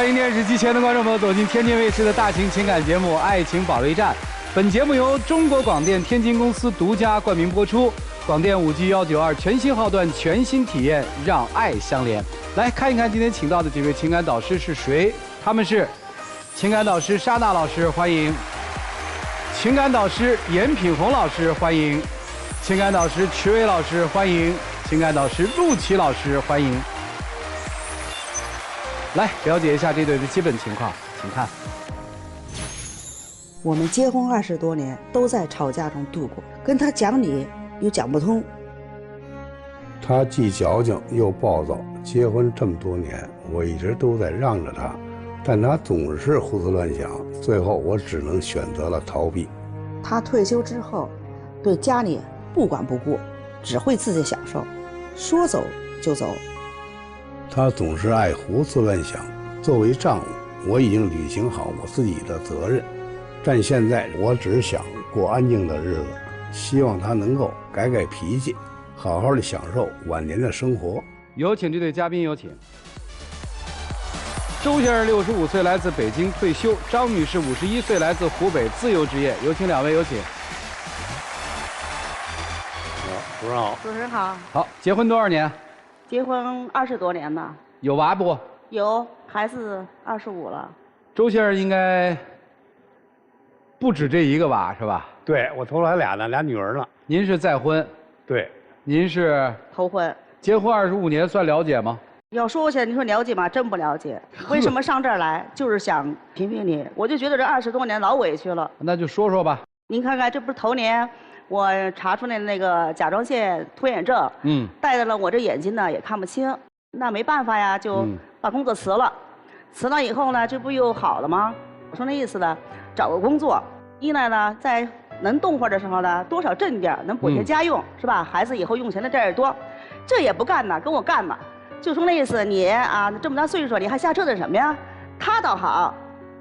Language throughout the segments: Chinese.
欢迎电视机前的观众朋友走进天津卫视的大型情感节目《爱情保卫战》。本节目由中国广电天津公司独家冠名播出。广电5G192全新号段，全新体验，让爱相连。来看一看今天请到的几位情感导师是谁？他们是情感导师莎娜老师，欢迎；情感导师严品红老师，欢迎；情感导师瞿伟老师，欢迎；情感导师陆琪老师，欢迎。来了解一下这对的基本情况，请看。我们结婚20多年，都在吵架中度过，跟他讲理又讲不通。他既矫情又暴躁，结婚这么多年，我一直都在让着他，但他总是胡思乱想，最后我只能选择了逃避。他退休之后，对家里不管不顾，只会自己享受，说走就走。他总是爱胡思乱想。作为丈夫，我已经履行好我自己的责任，但现在我只想过安静的日子，希望他能够改改脾气，好好的享受晚年的生活。有请这对嘉宾，有请。周先生65岁，来自北京退休；张女士51岁，来自湖北自由职业。有请两位，有请。主持人好。主持人好。好，结婚多少年？结婚20多年了。有娃不？有，孩子25了。周先生应该不止这一个娃是吧？对，我头来俩呢，俩女儿呢。您是再婚？对。您是头婚。结婚25年，算了解吗？要说起来，你说了解吗？真不了解。为什么上这儿来？就是想评评你。我就觉得这20多年老委屈了。那就说说吧。您看看，这不是头年我查出来那个甲状腺脱眼症，带到了我这眼睛呢也看不清，那没办法呀，就把工作辞了。辞了以后呢，这不又好了吗？我说那意思呢，找个工作，一来呢，在能动活的时候呢，多少挣点，能补贴家用，是吧？孩子以后用钱的这儿多，这也不干呢，跟我干嘛？就说那意思，你啊这么大岁数，你还瞎折腾什么呀？他倒好，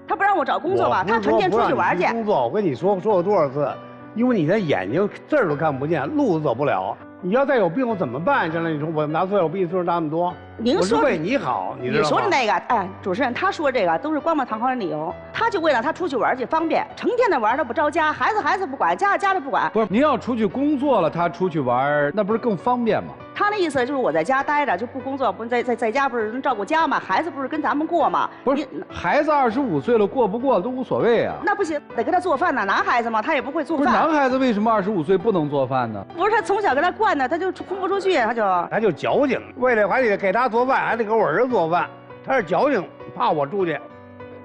他不让我找工作吧，他成天出去玩去。工作，我跟你说过多少次。因为你的眼睛字儿都看不见，路都走不了。你要再有病，我怎么办？将来你说我拿岁数比你岁数大那么多，您说我是为你好，你知道吗？你说的那个，哎，主持人他说这个都是冠冕堂皇的理由，他就为了他出去玩去方便，成天的玩他不着家，孩子不管，家里不管。不是，您要出去工作了，他出去玩，那不是更方便吗？他那意思就是我在家待着就不工作，不在家不是能照顾家吗？孩子不是跟咱们过吗？不是，孩子25岁了，过不过都无所谓啊。那不行，得给他做饭呢。男孩子嘛，他也不会做饭。不是，男孩子为什么25岁不能做饭呢？不是，他从小给他惯的，他就冲不出去，他就矫情，为了还得给他做饭，还得给我儿子做饭，他是矫情，怕我出去，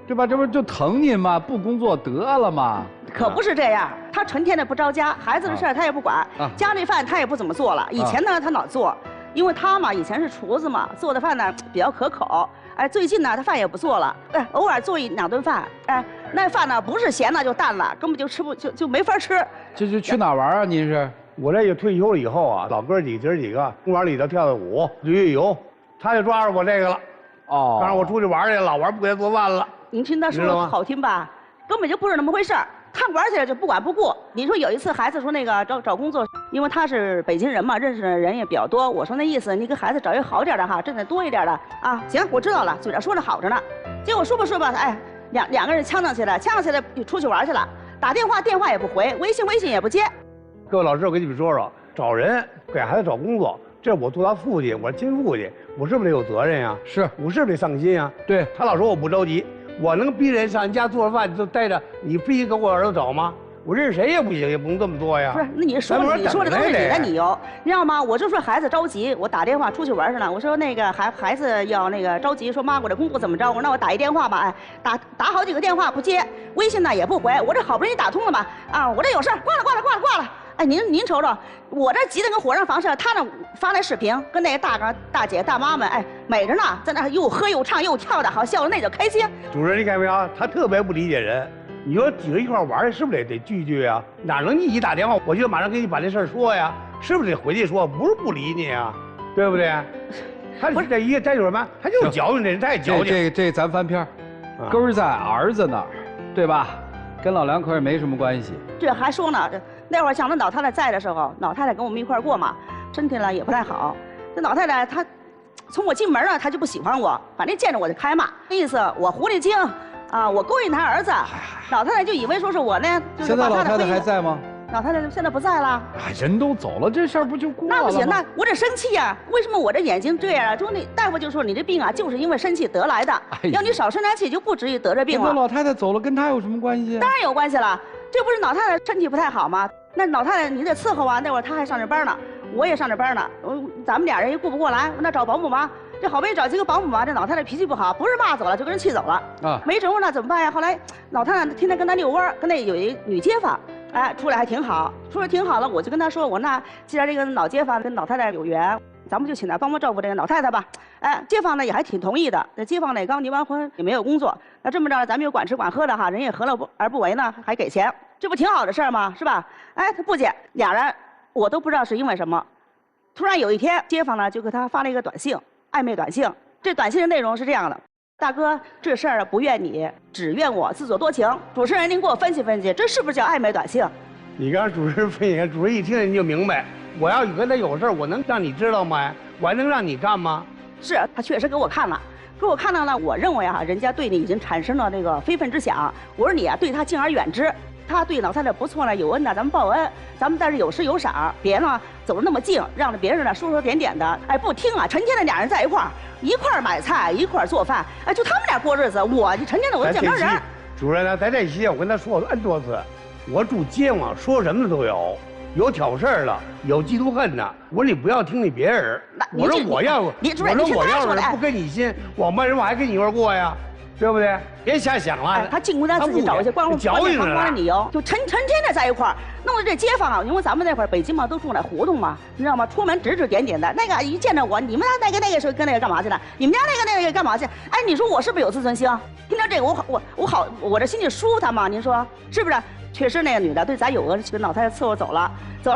对吧？这不就疼您吗？不工作得了吗？可不是这样，他成天的不着家，孩子的事儿他也不管，家里饭他也不怎么做了。以前呢他老做，因为他嘛以前是厨子嘛，做的饭呢比较可口。哎，最近呢他饭也不做了，哎，偶尔做1、2顿饭，哎，那饭呢不是咸了就淡了，根本就吃不就没法吃。这就去哪儿玩啊？您是？我这个退休了以后啊，老哥几个公园里头跳跳舞、旅游，他就抓着我这个了。哦，让我出去玩去，老玩不给他做饭了。您听他说的好听吧？根本就不是那么回事儿。他玩起来就不管不顾。你说有一次孩子说那个找工作，因为他是北京人嘛，认识的人也比较多。我说那意思，你给孩子找一个好点的哈，挣得多一点的啊。行，我知道了，嘴上说的好着呢。结果说吧，哎，两个人呛起来就出去玩去了。打电话也不回，微信也不接。各位老师，我跟你们说说，找人给孩子找工作，这我做他父亲，我是亲父亲，我是不是得有责任呀？是，我是不是得上心呀？对，他老说我不着急。我能逼人上人家做饭就待着，你必须给我儿子找吗？我认识谁也不行，也不能这么做呀。不是，那你说的都是你的理由，你知道吗？我就说孩子着急，我打电话出去玩去了。我说那个孩子要那个着急，说妈，我这工作怎么着？我说那我打一电话吧，哎，打好几个电话不接，微信呢也不回。我这好不容易打通了嘛，啊，我这有事儿，挂了。哎，您瞅瞅，我这急得跟火上放射，他那发那视频，跟那大姐大妈们，哎，美着呢，在那又喝又唱又跳的，好笑的那叫开心。主任，你看没有？他特别不理解人。你说几个一块玩，是不是得聚啊？哪能你一打电话，我就马上给你把这事儿说呀？是不是得回去说？不是不理你啊，对不对？他这一个这有什么？他就是矫情，这人太矫情。这咱翻篇，根儿在儿子那儿，对吧？跟老两口也没什么关系。这还说呢，那会儿像那老太太在的时候，老太太跟我们一块儿过嘛，身体呢也不太好。这老太太她从我进门呢，他就不喜欢我，反正见着我就开骂，意思我狐狸精，啊，我勾引他儿子。老太太就以为说是我呢，就是现在老太太还在吗？老太太现在不在了。哎，人都走了，这事儿不就过了吗？那不行，那我得生气呀！为什么我这眼睛这样啊？说那大夫就说你这病啊，就是因为生气得来的。要你少生点气，就不至于得这病了。那老太太走了，跟她有什么关系？当然有关系了，这不是老太太身体不太好吗？那老太太你得伺候啊，那会儿她还上着班呢，我也上着班呢，咱们俩人也顾不过来，那找保姆吗？这好不容易找几个保姆嘛，这老太太脾气不好，不是骂走了，就跟人气走了啊。没辙了，怎么办呀？后来老太太天天跟她遛弯，跟那有一女街坊，哎，处得还挺好，处得挺好了。我就跟她说，我那既然这个老街坊跟老太太有缘，咱们就请她帮忙照顾这个老太太吧。哎，街坊呢也还挺同意的。这街坊呢也刚离完婚，也没有工作，那这么着咱们又管吃管喝的哈，人也何乐而不为呢？还给钱，这不挺好的事儿吗？是吧？哎，他不减，俩人我都不知道是因为什么，突然有一天，街坊呢就给他发了一个短信。暧昧短信，这短信的内容是这样的：大哥，这事儿不怨你，只怨我自作多情。主持人，您给我分析分析，这是不是叫暧昧短信？你刚主持人分析，主持人一听你就明白。我要跟他有事儿，我能让你知道吗？我还能让你干吗？是他确实给我看了，给我看到了。我认为啊，人家对你已经产生了这个非分之想。我说你啊，对他敬而远之。他对老太太不错呢，有恩呢，咱们报恩，咱们但是有失有赏，别呢走得那么近，让着别人呢说说点点的，哎，不听啊，成天的俩人在一块儿买菜，一块儿做饭，哎，就他们俩过日子，我就成天的我就见不着人。主任呢，在这期我跟他说了 N 多次，我住街坊，说什么都有，有挑事儿的，有嫉妒恨的。我说你不要听你别人，我说我要是不跟你亲，往班人我还跟你一块过呀。对不对？别瞎想了。哎，他尽管他自己找一些光光的理由，就成天的在一块儿，弄得这街坊啊，因为咱们那会儿北京嘛，都住在胡同嘛，你知道吗？出门指指点点的，那个一见着我，你们家那个是跟那个干嘛去了？你们家那个干嘛去？哎，你说我是不是有自尊心？听到这个我这心里舒坦嘛？您说是不是？确实那个女的对咱有恩，跟老太太伺候走了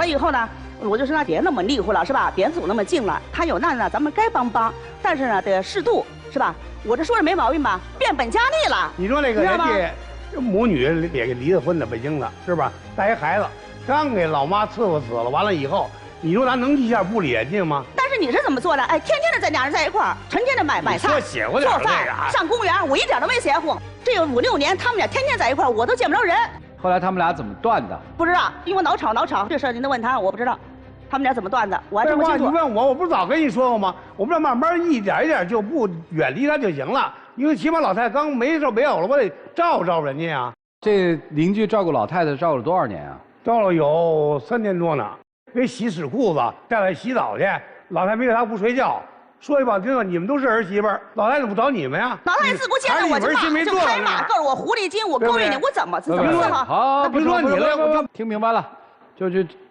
以后呢，我就说那别那么腻乎了，是吧？别走那么近了，她有难呢，咱们该帮帮，但是呢得适度，是吧？我这说的没毛病吧？变本加厉了。你说那个人家母女也给离了婚的，北京的，是吧？带一孩子，刚给老妈伺候死了，完了以后，你说咱能一下不理解吗？但是你是怎么做的？哎，天天的在俩人在一块儿，成天的买菜、做饭、上公园，我一点都没邪乎。这有5、6年，他们俩天天在一块儿，我都见不着人。后来他们俩怎么断的？不知道，因为老吵，这事儿您得问他，我不知道。他们俩怎么断的？我还真不清楚。你问我不是早跟你说过吗？我们这慢慢一点一点就不远离他就行了，因为起码老太太刚没有了，我得照照人家呀。这邻居照顾老太太照顾了多少年啊？照了有3年多呢，给洗屎裤子，带来洗澡去。老太太没给他不睡觉，说句不好听的，你们都是儿媳妇儿，老太太不找你们呀？老太太自顾见了我就开骂，告诉我狐狸精，我勾引你，我怎么伺候？好，别说你了，我就听明白了，就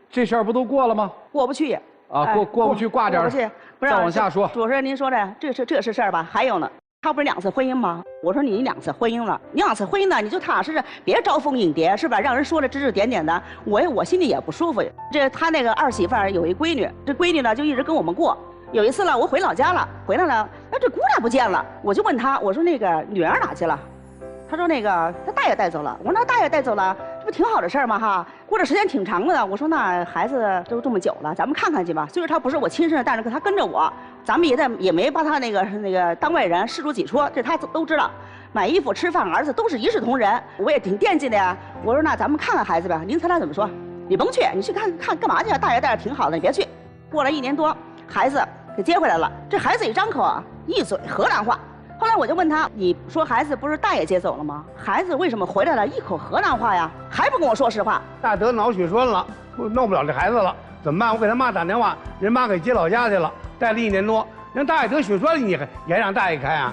这事儿不都过了吗？过不去啊，过不去，挂这儿。不是，再往下说。主持人，您说的这是事儿吧？还有呢，他不是2次婚姻吗？我说你2次婚姻了，你2次婚姻呢，你就踏踏实实，别招蜂引蝶，是吧？让人说的指指点点的，我心里也不舒服。这他那个儿媳妇有一闺女，这闺女呢就一直跟我们过。有一次呢，我回老家了，回来了，哎，这姑娘不见了，我就问他，我说那个女儿哪去了？他说那个他大爷带走了。我说那大爷带走了，这不挺好的事儿吗？哈，过的时间挺长的。我说那孩子都这么久了，咱们看看去吧。虽然他不是我亲生的，但是他跟着我，咱们也没把他那个当外人，事出己出，这他都知道。买衣服、吃饭，儿子都是一视同仁，我也挺惦记的呀。我说那咱们看看孩子呗。您猜他怎么说？你甭去，你去看干嘛去啊？大爷带着挺好的，你别去。过了1年多，孩子给接回来了。这孩子一张口啊，一嘴河南话。后来我就问他，你说孩子不是大爷接走了吗？孩子为什么回来了，一口河南话呀？还不跟我说实话。大得脑血栓了，弄不了这孩子了，怎么办？我给他妈打电话，人妈给接老家去了，带了1年多。人大爷得血栓，你还让大爷开啊？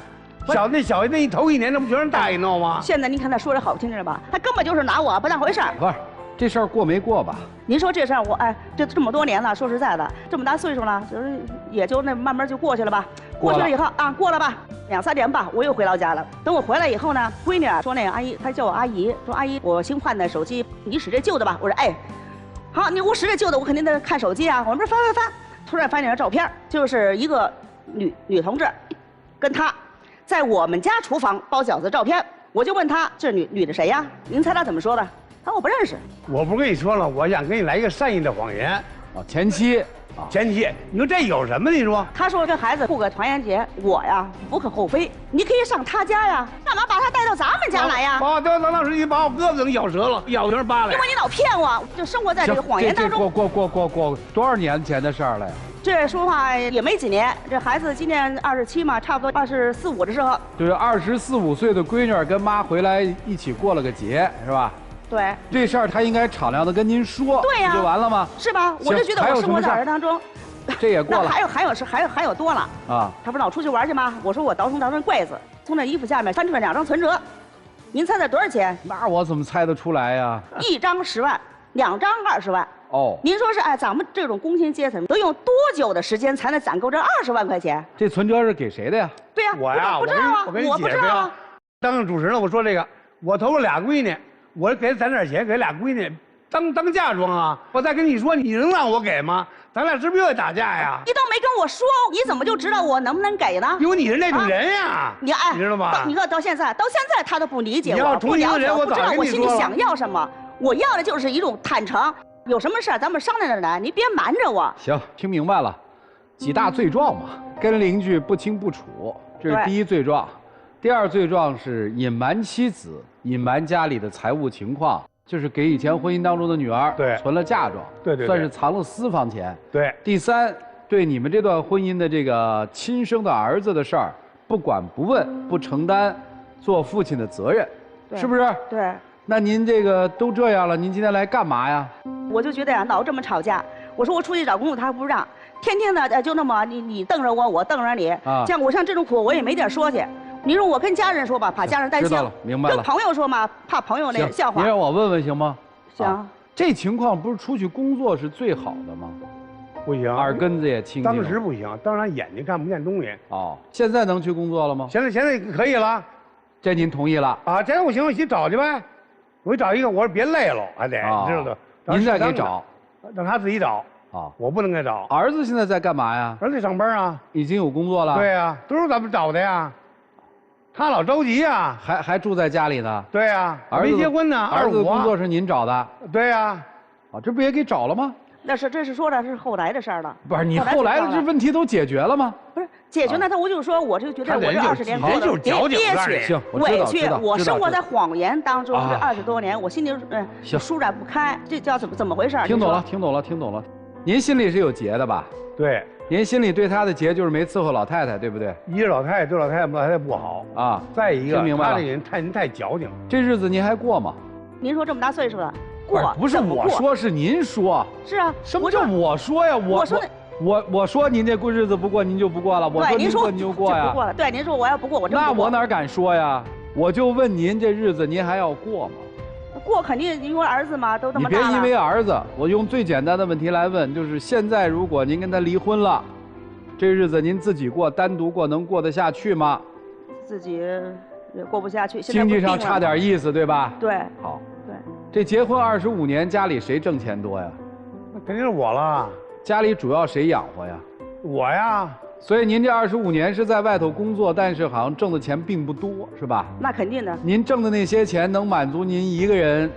小那头1年，那不全让大爷弄吗？现在您看他说的好听着吧，他根本就是拿我不当回事儿。不是，这事儿过没过吧？您说这事儿这么多年了，说实在的，这么大岁数了，就是也就那慢慢就过去了吧。过去了以后啊，过了吧，2、3年吧，我又回老家了。等我回来以后呢，闺女说那个阿姨，她叫我阿姨，说阿姨，我新换的手机，你使这旧的吧。我说哎，好，我使这旧的，我肯定得看手机啊。我们这翻，突然翻见了照片，就是一个女同志，跟她在我们家厨房包饺子照片。我就问她，这女的谁呀？您猜她怎么说的？她说我不认识。我不跟你说了，我想给你来一个善意的谎言。哦，前妻前妻，你说这有什么？你说？他说这孩子过个团圆节，我呀无可厚非，你可以上他家呀，干嘛把他带到咱们家来呀？把当时你把我胳膊都咬折了，咬成疤了。因为你老骗我，就生活在这个谎言当中。过多少年前的事儿了呀？这说话也没几年，这孩子今年27嘛，差不多24、25的时候。就是24、25岁的闺女跟妈回来一起过了个节，是吧？对。这事儿他应该敞亮的跟您说，对呀，不就完了吗？是吧？我就觉得我生活在儿当中。这也过了。还有多了啊！他不是老出去玩去吗？我说我倒腾柜子，从那衣服下面翻出来2张存折，您猜猜多少钱？那我怎么猜得出来呀？1张10万，2张20万。哦，您说是咱们这种工薪阶层都用多久的时间才能攒够这20万块钱？这存折是给谁的呀？对呀，我呀，不知道啊，我不知道啊。当主持人，我说这个，我头发俩闺女，我给攒点钱给俩闺女当嫁妆啊。我再跟你说，你能让我给吗？咱俩是不是又得打架呀？你都没跟我说，你怎么就知道我能不能给呢？因为你是那种人呀，你知道吗？你看到现在他都不理解我，你要同情人，我不知道我心里想要什么。我要的就是一种坦诚。有什么事咱们商量着来，你别瞒着我。行，听明白了，几大罪状嘛，跟邻居不清不楚，这是第一罪状。第二罪状是隐瞒妻子，隐瞒家里的财务情况，就是给以前婚姻当中的女儿存了嫁妆，对，算是藏了私房钱。对。第三，对你们这段婚姻的这个亲生的儿子的事儿，不管不问，不承担做父亲的责任，是不是？对。那您这个都这样了，您今天来干嘛呀？我就觉得呀，老这么吵架。我说我出去找工作，他不让，天天的就那么你瞪着我，我瞪着你。像我像这种苦，我也没地儿说去。你说我跟家人说吧，怕家人担心；知道了，明白了。跟朋友说嘛，怕朋友那笑话。你让我问问行吗？行。这情况不是出去工作是最好的吗？不行，耳根子也清。当时不行，当然眼睛看不见东西。哦，现在能去工作了吗？现在可以了。这您同意了？啊，这我行，我去找去呗。我找一个，我说别累了，还得知道的。您再给找，让他自己找啊，我不能给找。儿子现在在干嘛呀？儿子上班啊，已经有工作了。对呀，都是咱们找的呀。他老着急呀，还住在家里呢。对呀，没结婚呢。儿子的工作是您找的？对呀。啊，这不也给找了吗？这是说的是后来的事儿了。不是你后来的这问题都解决了吗？不是解决，那我就说，我就觉得我这20年过得憋屈、委屈，我生活在谎言当中这20多年，我心里舒展不开，这叫怎么回事？听懂了。您心里是有结的吧？对，您心里对他的结就是没伺候老太太，对不对？一个老太太对老太太不好啊，再一个他这人太矫情。这日子您还过吗？您说这么大岁数了。不是我说，是您说。是啊，什么叫我说呀？我说您这过日子不过，您就不过了。我说您过您就过呀。不过了，对，您说我要不过，我真不过。那我哪敢说呀？我就问您，这日子您还要过吗？过肯定，因为儿子嘛，都这么大了。你别因为儿子，我用最简单的问题来问，就是现在如果您跟他离婚了，这日子您自己过，单独过，能过得下去吗？自己也过不下去，经济上差点意思，对吧？对。好。对。这结婚25年，家里谁挣钱多呀？那肯定是我了。家里主要谁养活呀？我呀。所以您这25年是在外头工作，但是好像挣的钱并不多，是吧？那肯定的。您挣的那些钱能满足您一个人，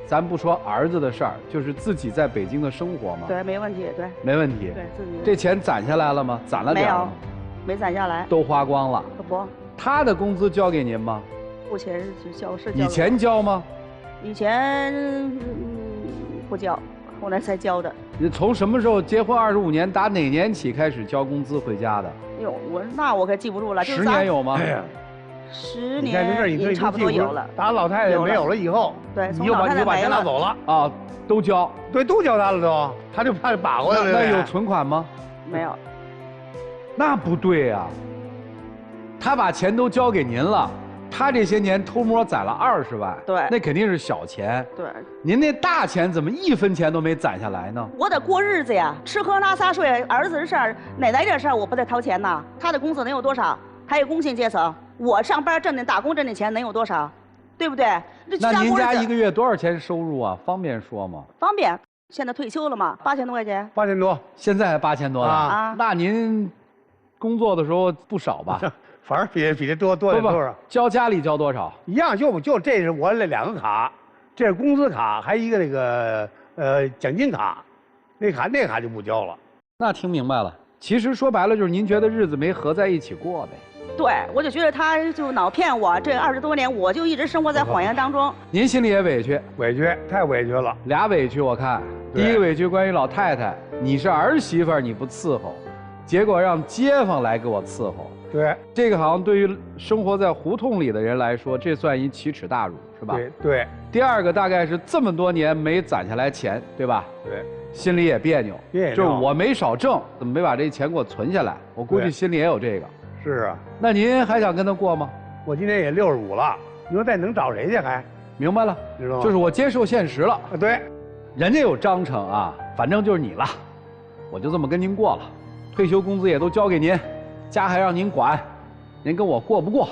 咱不说儿子的事儿，就是自己在北京的生活吗？对，没问题，对。没问题。对自己。这钱攒下来了吗？攒了点吗？没攒下来。都花光了。不。他的工资交给您吗？目前是交。以前交吗？以前不交，后来才交的。你从什么时候结婚25年，打哪年起开始交工资回家的？哟，我可记不住了。10年有吗？10年也差不多有了。打老太太没有了以后，对，你就把钱拿走了啊，都交。对，都交他了都，他就怕把过来了。那有存款吗？没有。那不对呀，他把钱都交给您了。他这些年偷摸攒了20万，对，那肯定是小钱。对，您那大钱怎么1分钱都没攒下来呢？我得过日子呀，吃喝拉撒睡，儿子的事儿，哪来点事儿我不得掏钱呐？他的工资能有多少？还有工薪阶层，我上班挣的打工挣的钱能有多少？对不对？那您家一个月多少钱收入啊？方便说吗？方便，现在退休了嘛，8000多块钱。8000多，现在还8000多了啊？那您工作的时候不少吧？反正比这多多少？交家里交多少？一样，就这是我这2个卡，这是工资卡，还一个那个奖金卡，那卡就不交了。那听明白了，其实说白了就是您觉得日子没合在一起过呗。对，我就觉得他就老骗我，这20多年我就一直生活在谎言当中。您心里也委屈，委屈，太委屈了。俩委屈我看，第一个委屈关于老太太，你是儿媳妇儿你不伺候，结果让街坊来给我伺候。对，这个好像对于生活在胡同里的人来说，这算一奇耻大辱，是吧？对。第二个大概是这么多年没攒下来钱，对吧？对。心里也别扭，就是我没少挣，怎么没把这钱给我存下来？我估计心里也有这个。是啊。那您还想跟他过吗？我今年也65了，你说再能找谁去还？明白了，知道吗？就是我接受现实了。对，人家有章程啊，反正就是你了，我就这么跟您过了，退休工资也都交给您，家还让您管，您跟我过不过？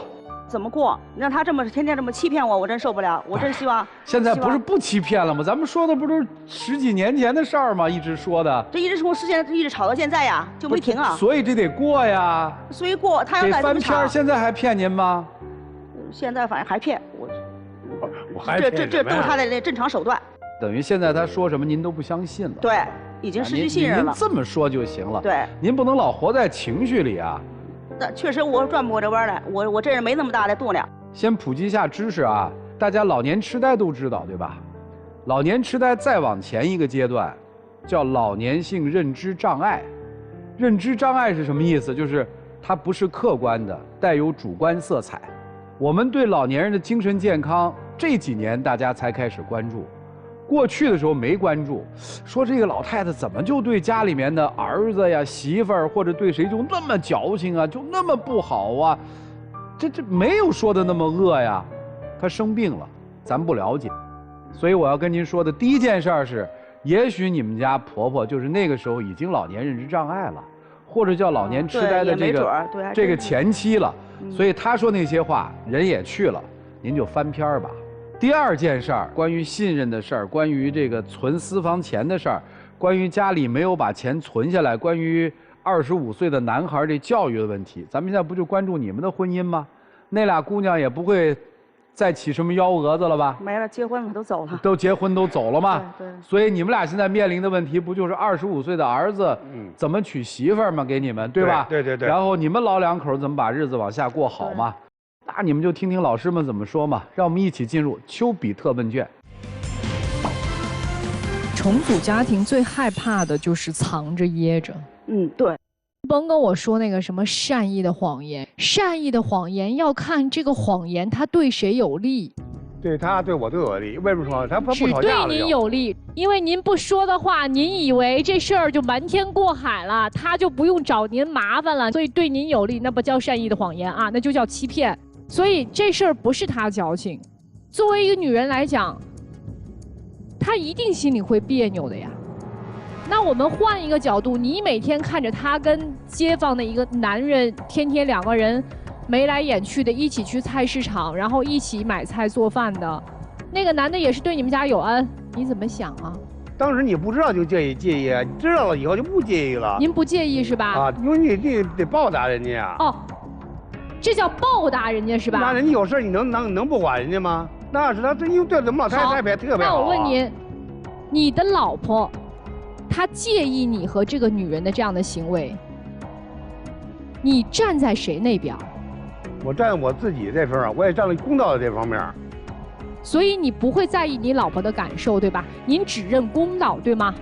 怎么过？你让他天天这么欺骗我，我真受不了。我真希望现在不是不欺骗了吗？咱们说的不都是10几年前的事儿吗？一直说的。这一直从现在一直吵到现在呀，就没停啊。所以这得过呀。所以过，他要再翻篇，现在还骗您吗？现在反正还骗我。我还这都是他的那正常手段。等于现在他说什么您都不相信了。对，已经失去信任了。您这么说就行了。对。您不能老活在情绪里啊。那确实我转不过这弯来，我这人没那么大的度量。先普及一下知识啊，大家老年痴呆都知道对吧？老年痴呆再往前一个阶段，叫老年性认知障碍。认知障碍是什么意思？就是它不是客观的，带有主观色彩。我们对老年人的精神健康这几年大家才开始关注，过去的时候没关注。说这个老太太怎么就对家里面的儿子呀、媳妇儿或者对谁就那么矫情啊，就那么不好啊？这没有说的那么恶呀，她生病了，咱不了解。所以我要跟您说的第一件事是，也许你们家婆婆就是那个时候已经老年认知障碍了，或者叫老年痴呆的这个前期了。所以她说那些话，人也去了，您就翻篇儿吧。第二件事儿，关于信任的事儿，关于这个存私房钱的事儿，关于家里没有把钱存下来，关于25岁的男孩这教育的问题，咱们现在不就关注你们的婚姻吗？那俩姑娘也不会再起什么幺蛾子了吧？没了，结婚了，都走了。都结婚都走了吗？对。所以你们俩现在面临的问题，不就是25岁的儿子怎么娶媳妇儿吗？给你们，对吧？对。然后你们老两口怎么把日子往下过好吗？那你们就听听老师们怎么说嘛。让我们一起进入丘比特问卷。重组家庭最害怕的就是藏着掖着。对。甭跟我说那个什么善意的谎言，善意的谎言要看这个谎言它对谁有利。对他对我都有利，为什么说他不只对您有利？因为您不说的话，您以为这事儿就瞒天过海了，他就不用找您麻烦了，所以对您有利，那不叫善意的谎言啊，那就叫欺骗。所以这事儿不是他矫情，作为一个女人来讲，她一定心里会别扭的呀。那我们换一个角度，你每天看着他跟街坊的一个男人，天天2个人眉来眼去的一起去菜市场，然后一起买菜做饭的，那个男的也是对你们家有恩，你怎么想啊？当时你不知道就介意，知道了以后就不介意了。您不介意是吧？啊，因为你得报答人家呀。哦，这叫报答人家是吧？那人家有事你能不管人家吗？那是他因为对咱们老太太特别好。那我问您，你的老婆，她介意你和这个女人的这样的行为，你站在谁那边？我站我自己这份儿，我也站在公道的这方面。所以你不会在意你老婆的感受，对吧？您只认公道，对吗？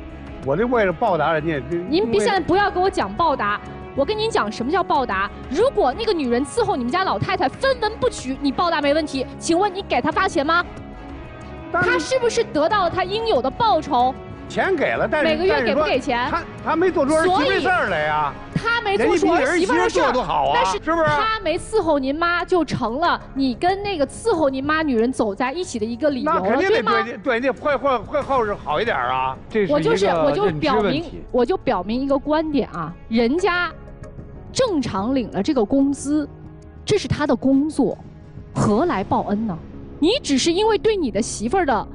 我这为了报答人家。您现在不要跟我讲报答，我跟您讲什么叫报答。如果那个女人伺候你们家老太太分文不取，你报答没问题。请问你给她发钱吗？她是不是得到了她应有的报酬？钱给了，但是每个月给不给钱？他没做出儿媳妇事儿来呀。他没做出儿媳妇的事儿，但是是不是？他没伺候您妈，就成了你跟那个伺候您妈女人走在一起的一个理由了，对吗？对，那会后是好一点啊。这是我就表明一个观点啊，人家正常领了这个工资，这是他的工作，何来报恩呢？你只是因为对你的媳妇儿的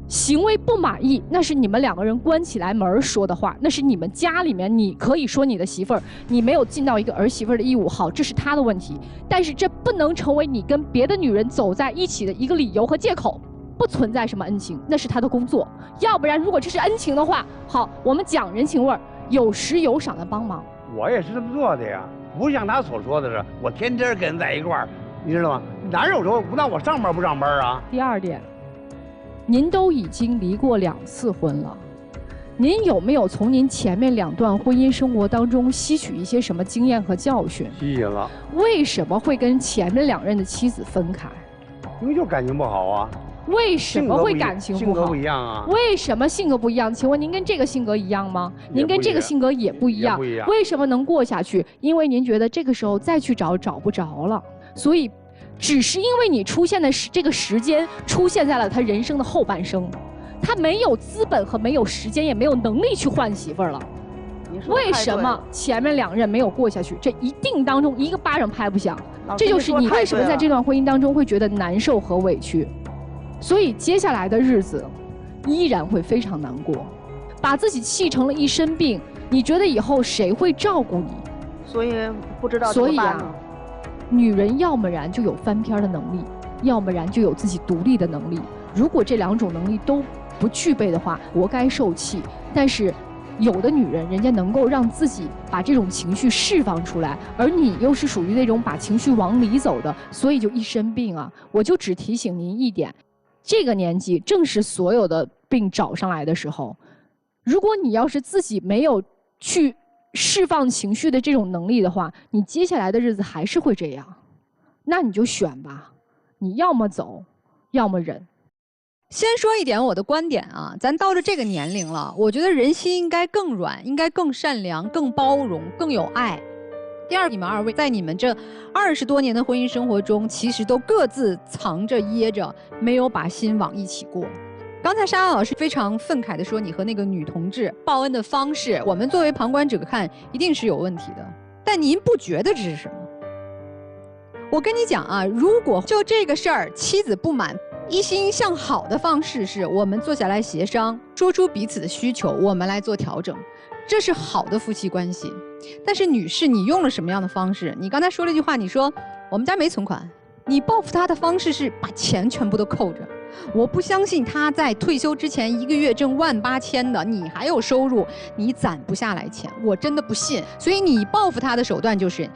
行为不满意，那是你们2个人关起来门说的话，那是你们家里面你可以说你的媳妇儿，你没有尽到一个儿媳妇的义务，好，这是他的问题，但是这不能成为你跟别的女人走在一起的一个理由和借口，不存在什么恩情，那是他的工作。要不然如果这是恩情的话，好，我们讲人情味儿，有时有赏的帮忙。我也是这么做的呀，不像他所说的是我天天跟人在一块儿，你知道吗？哪有说那我上班不上班啊？第二点，您都已经离过2次婚了，您有没有从您前面2段婚姻生活当中吸取一些什么经验和教训？吸引了。为什么会跟前面2任的妻子分开？因为就感情不好啊。为什么会感情不好？性格不一样啊。为什么性格不一样？请问您跟这个性格一样吗？您跟这个性格也不一样。为什么能过下去？因为您觉得这个时候再去找不着了，所以只是因为你出现的这个时间出现在了他人生的后半生，他没有资本和没有时间，也没有能力去换媳妇儿了。为什么前面2任没有过下去？这一定当中一个巴掌拍不响，这就是你为什么在这段婚姻当中会觉得难受和委屈。所以接下来的日子依然会非常难过，把自己气成了一身病，你觉得以后谁会照顾你？所以不知道怎么办呢。所以女人要么然就有翻篇的能力，要么然就有自己独立的能力。如果这2种能力都不具备的话，活该受气。但是有的女人，人家能够让自己把这种情绪释放出来，而你又是属于那种把情绪往里走的，所以就一身病啊。我就只提醒您一点，这个年纪正是所有的病找上来的时候。如果你要是自己没有去释放情绪的这种能力的话，你接下来的日子还是会这样。那你就选吧，你要么走，要么忍。先说一点我的观点啊，咱到了这个年龄了，我觉得人心应该更软，应该更善良、更包容、更有爱。第二，你们2位在你们这20多年的婚姻生活中，其实都各自藏着掖着，没有把心往一起过。刚才沙老师非常愤慨地说，你和那个女同志报恩的方式，我们作为旁观者看，一定是有问题的。但您不觉得这是什么？我跟你讲啊，如果就这个事儿，妻子不满，一心向好的方式是我们坐下来协商，说出彼此的需求，我们来做调整，这是好的夫妻关系。但是女士，你用了什么样的方式？你刚才说了一句话，你说我们家没存款，你报复他的方式是把钱全部都扣着。我不相信他在退休之前1个月挣18000的，你还有收入，你攒不下来钱，我真的不信。所以你报复他的手段就是，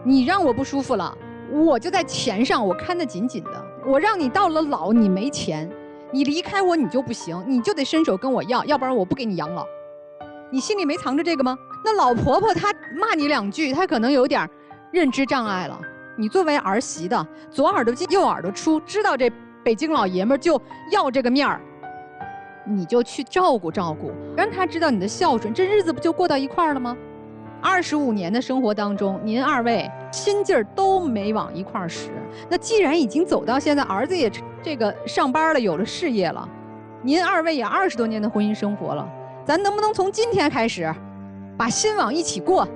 你让我不舒服了，我就在钱上我看得紧紧的，我让你到了老你没钱，你离开我你就不行，你就得伸手跟我要，要不然我不给你养老。你心里没藏着这个吗？那老婆婆她骂你2句，她可能有点认知障碍了。你作为儿媳的，左耳朵进右耳朵出，知道这北京老爷们儿就要这个面儿，你就去照顾照顾，让他知道你的孝顺，这日子不就过到一块儿了吗？25年的生活当中，您2位心劲儿都没往一块儿使。那既然已经走到现在，儿子也这个上班了，有了事业了，您2位也20多年的婚姻生活了，咱能不能从今天开始，把心往一起过？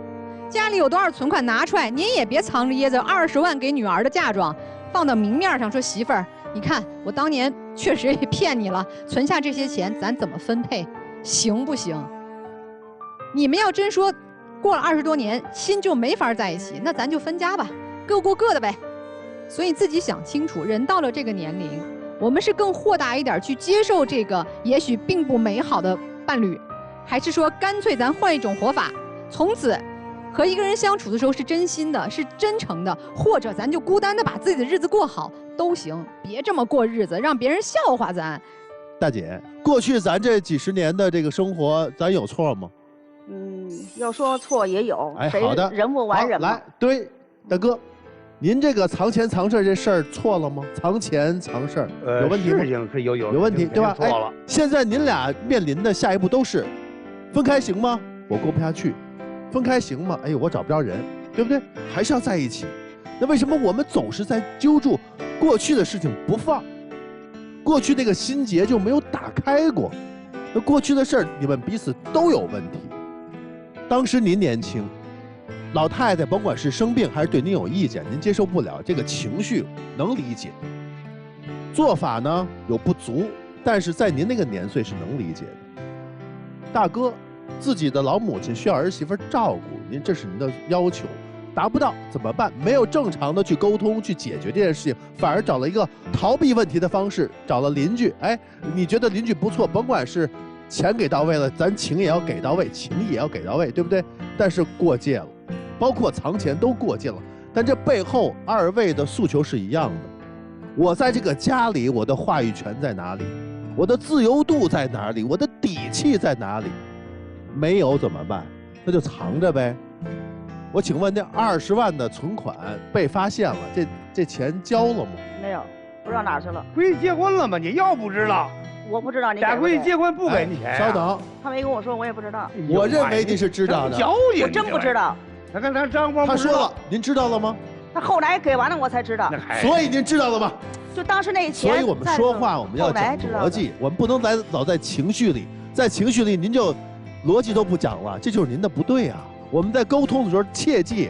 家里有多少存款拿出来，您也别藏着掖着，20万给女儿的嫁妆放到明面上，说媳妇儿，你看我当年确实也骗你了，存下这些钱咱怎么分配，行不行？你们要真说过了20多年心就没法在一起，那咱就分家吧，各过各的呗。所以自己想清楚，人到了这个年龄，我们是更豁达一点去接受这个也许并不美好的伴侣，还是说干脆咱换一种活法，从此和一个人相处的时候是真心的，是真诚的，或者咱就孤单的把自己的日子过好都行，别这么过日子，让别人笑话咱。大姐，过去咱这几十年的这个生活，咱有错吗？要说错也有，哎，好的，人不完人嘛。来，对，大哥，您这个藏钱藏事儿这事儿错了吗？藏钱藏事儿有问题吗？事情是有问题，对吧？错了。现在您俩面临的下一步都是，分开行吗？我过不下去。分开行吗？哎呦，我找不着人，对不对？还是要在一起。那为什么我们总是在揪住过去的事情不放？过去那个心结就没有打开过。那过去的事儿，你们彼此都有问题。当时您年轻，老太太甭管是生病还是对您有意见，您接受不了这个情绪，能理解。做法呢有不足，但是在您那个年岁是能理解的。大哥。自己的老母亲需要儿媳妇照顾，您这是您的要求，达不到怎么办？没有正常的去沟通去解决这件事情，反而找了一个逃避问题的方式，找了邻居。哎，你觉得邻居不错，甭管是钱给到位了，咱情也要给到位，情谊也要给到位，对不对？但是过界了，包括藏钱都过界了。但这背后二位的诉求是一样的。我在这个家里，我的话语权在哪里？我的自由度在哪里？我的底气在哪里？没有怎么办？那就藏着呗。我请问，那20万的存款被发现了，这钱交了吗？没有，不知道哪去了。闺女结婚了吗？你要不知道？我不知道你给俩不给。闺女结婚不给你钱、稍等，他没跟我说，我也不知道。我认为你是知道的。我真不知道。他跟他张光他说了，您知道了吗？他后来给完了我才知道。所以您知道了吗？就当时那钱。所以我们说话我们要讲逻辑，我们不能老在情绪里，在情绪里您就逻辑都不讲了，这就是您的不对啊。我们在沟通的时候切记，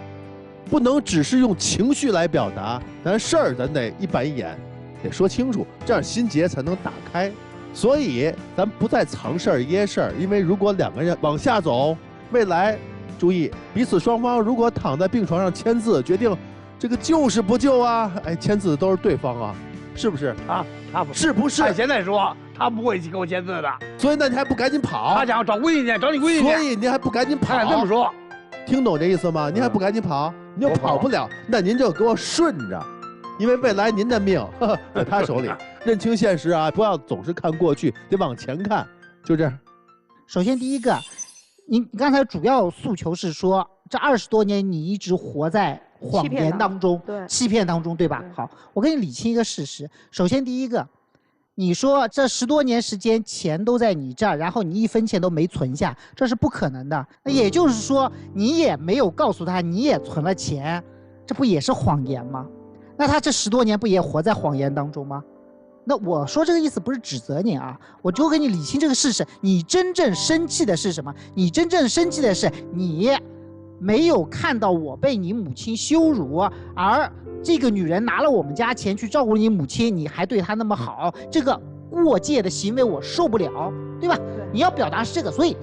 不能只是用情绪来表达，咱事儿咱得一板一眼，得说清楚，这样心结才能打开。所以咱不再藏事儿掖事儿，因为如果两个人往下走，未来注意彼此双方如果躺在病床上签字决定这个救是不救啊，哎，签字的都是对方啊，是不是啊？他不是不是？按现在说他不会给我签字的，所以那你还不赶紧跑？他想找闺女去，找你闺女去。所以您还不赶紧跑？这么说，听懂这意思吗？您还不赶紧跑？您就跑不了，那您就给我顺着，因为未来您的命在他手里。认清现实啊，不要总是看过去，得往前看，就这样。首先第一个，您刚才主要诉求是说，这20多年你一直活在谎言当中，欺骗当中，对吧？好，我给你理清一个事实。首先第一个，你说这10多年时间钱都在你这儿，然后你1分钱都没存下，这是不可能的。那也就是说，你也没有告诉他你也存了钱，这不也是谎言吗？那他这10多年不也活在谎言当中吗？那我说这个意思不是指责你啊，我就给你理清这个事实。你真正生气的是什么？你真正生气的是你没有看到我被你母亲羞辱，而这个女人拿了我们家钱去照顾你母亲，你还对她那么好，这个过界的行为我受不了，对吧？对，你要表达是这个，所以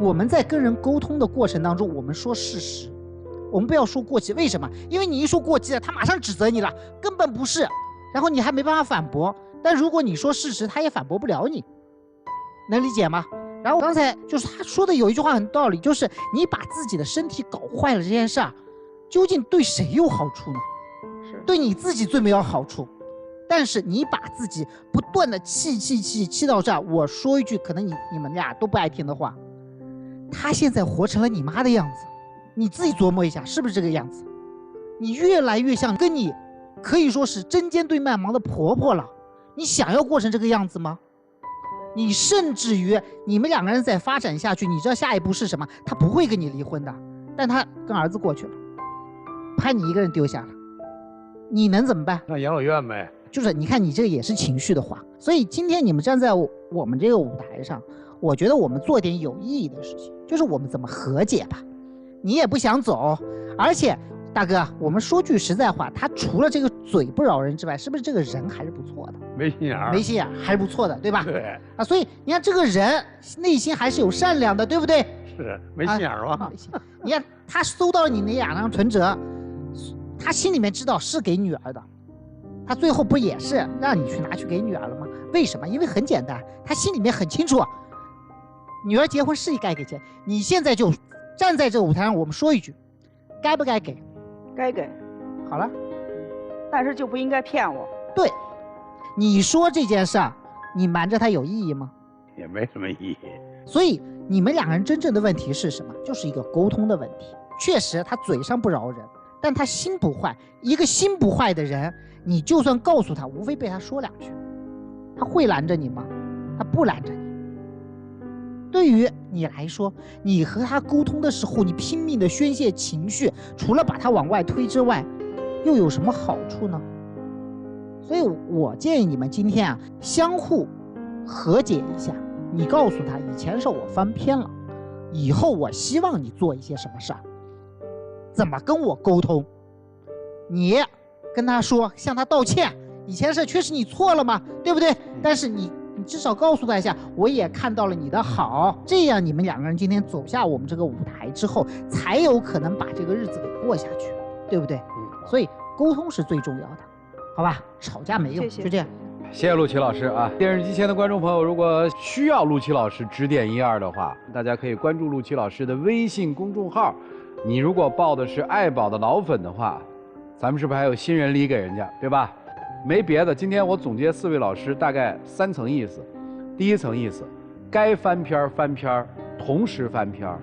我们在跟人沟通的过程当中，我们说事实，我们不要说过激。为什么？因为你一说过激了，他马上指责你了，根本不是，然后你还没办法反驳。但如果你说事实，他也反驳不了你，能理解吗？然后刚才就是他说的有一句话很道理，就是你把自己的身体搞坏了这件事儿，究竟对谁有好处呢？是对你自己最没有好处。但是你把自己不断的气到这儿，我说一句可能你们俩都不爱听的话，他现在活成了你妈的样子，你自己琢磨一下是不是这个样子？你越来越像跟你可以说是针尖对麦芒的婆婆了。你想要过成这个样子吗？你甚至于你们2个人再发展下去，你知道下一步是什么？他不会跟你离婚的，但他跟儿子过去了，把你一个人丢下了，你能怎么办？上养老院呗。就是你看你这个也是情绪的话，所以今天你们站在我们这个舞台上，我觉得我们做点有意义的事情，就是我们怎么和解吧。你也不想走，而且大哥，我们说句实在话，他除了这个嘴不饶人之外，是不是这个人还是不错的？没心眼儿，没心眼儿还是不错的，对吧？对啊，所以你看这个人内心还是有善良的，对不对？是没心眼儿吗？你看他收到了你那2张存折，他心里面知道是给女儿的，他最后不也是让你去拿去给女儿了吗？为什么？因为很简单，他心里面很清楚，女儿结婚是该给钱。你现在就站在这个舞台上，我们说一句，该不该给？该给。好了，但是就不应该骗我。对。你说这件事儿，你瞒着他有意义吗？也没什么意义。所以你们2个人真正的问题是什么？就是一个沟通的问题。确实他嘴上不饶人，但他心不坏。一个心不坏的人，你就算告诉他，无非被他说2句，他会拦着你吗？他不拦着你。对于你来说，你和他沟通的时候，你拼命的宣泄情绪，除了把他往外推之外，又有什么好处呢？所以我建议你们今天啊，相互和解一下。你告诉他，以前是我翻篇了，以后我希望你做一些什么事儿，怎么跟我沟通？你跟他说，向他道歉，以前是确实你错了嘛，对不对？但是你至少告诉他一下，我也看到了你的好，这样你们2个人今天走下我们这个舞台之后，才有可能把这个日子给过下去，对不对？所以沟通是最重要的。好吧，吵架没用，就这样。谢谢陆琪老师啊！电视机前的观众朋友，如果需要陆琪老师指点一二的话，大家可以关注陆琪老师的微信公众号。你如果报的是爱宝的老粉的话，咱们是不是还有新人礼给人家，对吧？没别的，今天我总结4位老师大概3层意思。第一层意思，该翻篇翻篇，同时翻篇，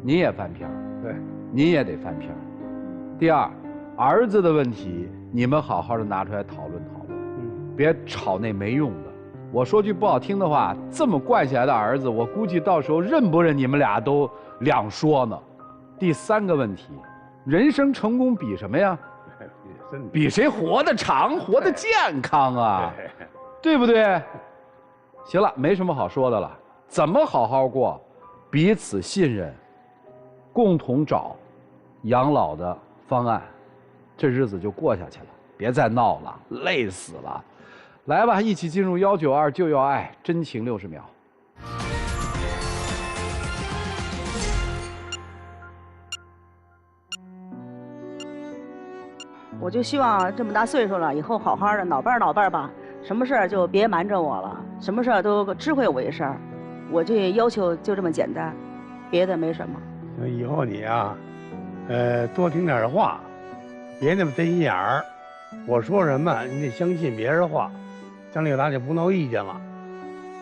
您也翻篇，对，您也得翻篇。第二，儿子的问题，你们好好的拿出来讨论讨论，别吵那没用的。我说句不好听的话，这么惯下来的儿子，我估计到时候认不认你们俩都两说呢。第3个问题，人生成功比什么呀？比谁活得长，活得健康啊，对不对？行了，没什么好说的了。怎么好好过？彼此信任，共同找养老的方案，这日子就过下去了。别再闹了，累死了。来吧，一起进入192就要爱真情60秒。我就希望这么大岁数了，以后好好的，老伴儿吧，什么事儿就别瞒着我了，什么事儿都知会我一声。我这要求就这么简单，别的没什么。以后你啊，多听点话，别那么贼心眼儿。我说什么，你得相信别人的话，将来咱就不闹意见了。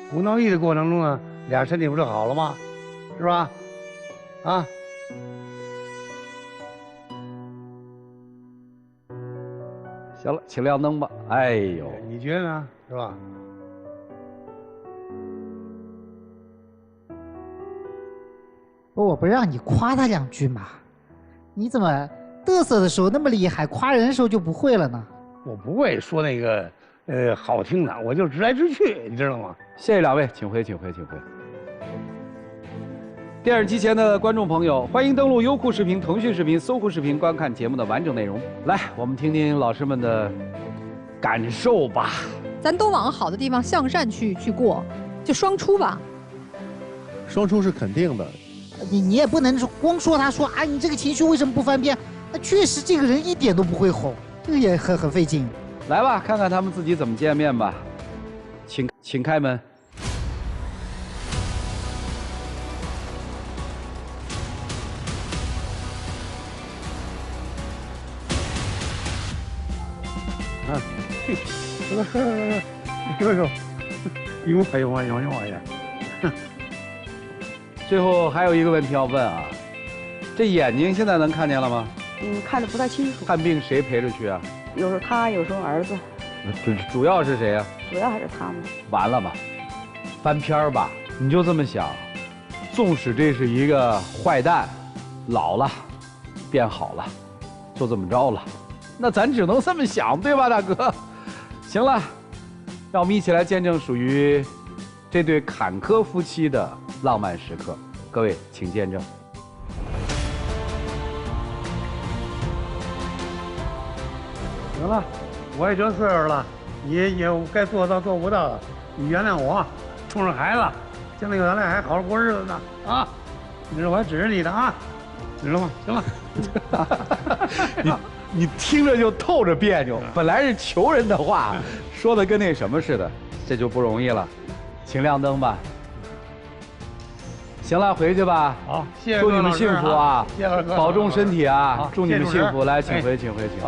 不闹意的过程中呢，俩身体不是好了吗？是吧？啊。行了，请亮灯吧。哎呦，你觉得呢？是吧？我不让你夸他2句嘛，你怎么嘚瑟的时候那么厉害，夸人的时候就不会了呢？我不会说那个好听的，我就直来直去，你知道吗？谢谢2位，请回，请回，请回。电视机前的观众朋友，欢迎登录优酷视频、腾讯视频、搜狐视频观看节目的完整内容。来，我们听听老师们的感受吧。咱都往好的地方向善去过，就双出吧。双出是肯定的。你也不能光说他说啊，你这个情绪为什么不翻篇？那确实这个人一点都不会哄，这个也很费劲。来吧，看看他们自己怎么见面吧。请开门。有呀。最后还有一个问题要问啊，这眼睛现在能看见了吗？看得不太清楚。看病谁陪着去啊？有时候他，有时候儿子。主要是谁呀？主要还是他们。完了吧，翻篇吧，你就这么想，纵使这是一个坏蛋，老了，变好了，就这么着了，那咱只能这么想，对吧，大哥？行了，让我们一起来见证属于这对坎坷夫妻的浪漫时刻。各位，请见证。行了，我也这岁数了，也该做到做不到的，你原谅我，冲着孩子，将来咱俩还好好过日子呢啊！你知道我还指着你的啊，知道吗？行了，你听着就透着别扭，本来是求人的话，说的跟那什么似的，这就不容易了。请亮灯吧。行了，回去吧。好，谢谢。祝你们幸福啊！谢谢二哥，保重身体啊！祝你们幸福。来，请回，哎请回，请回。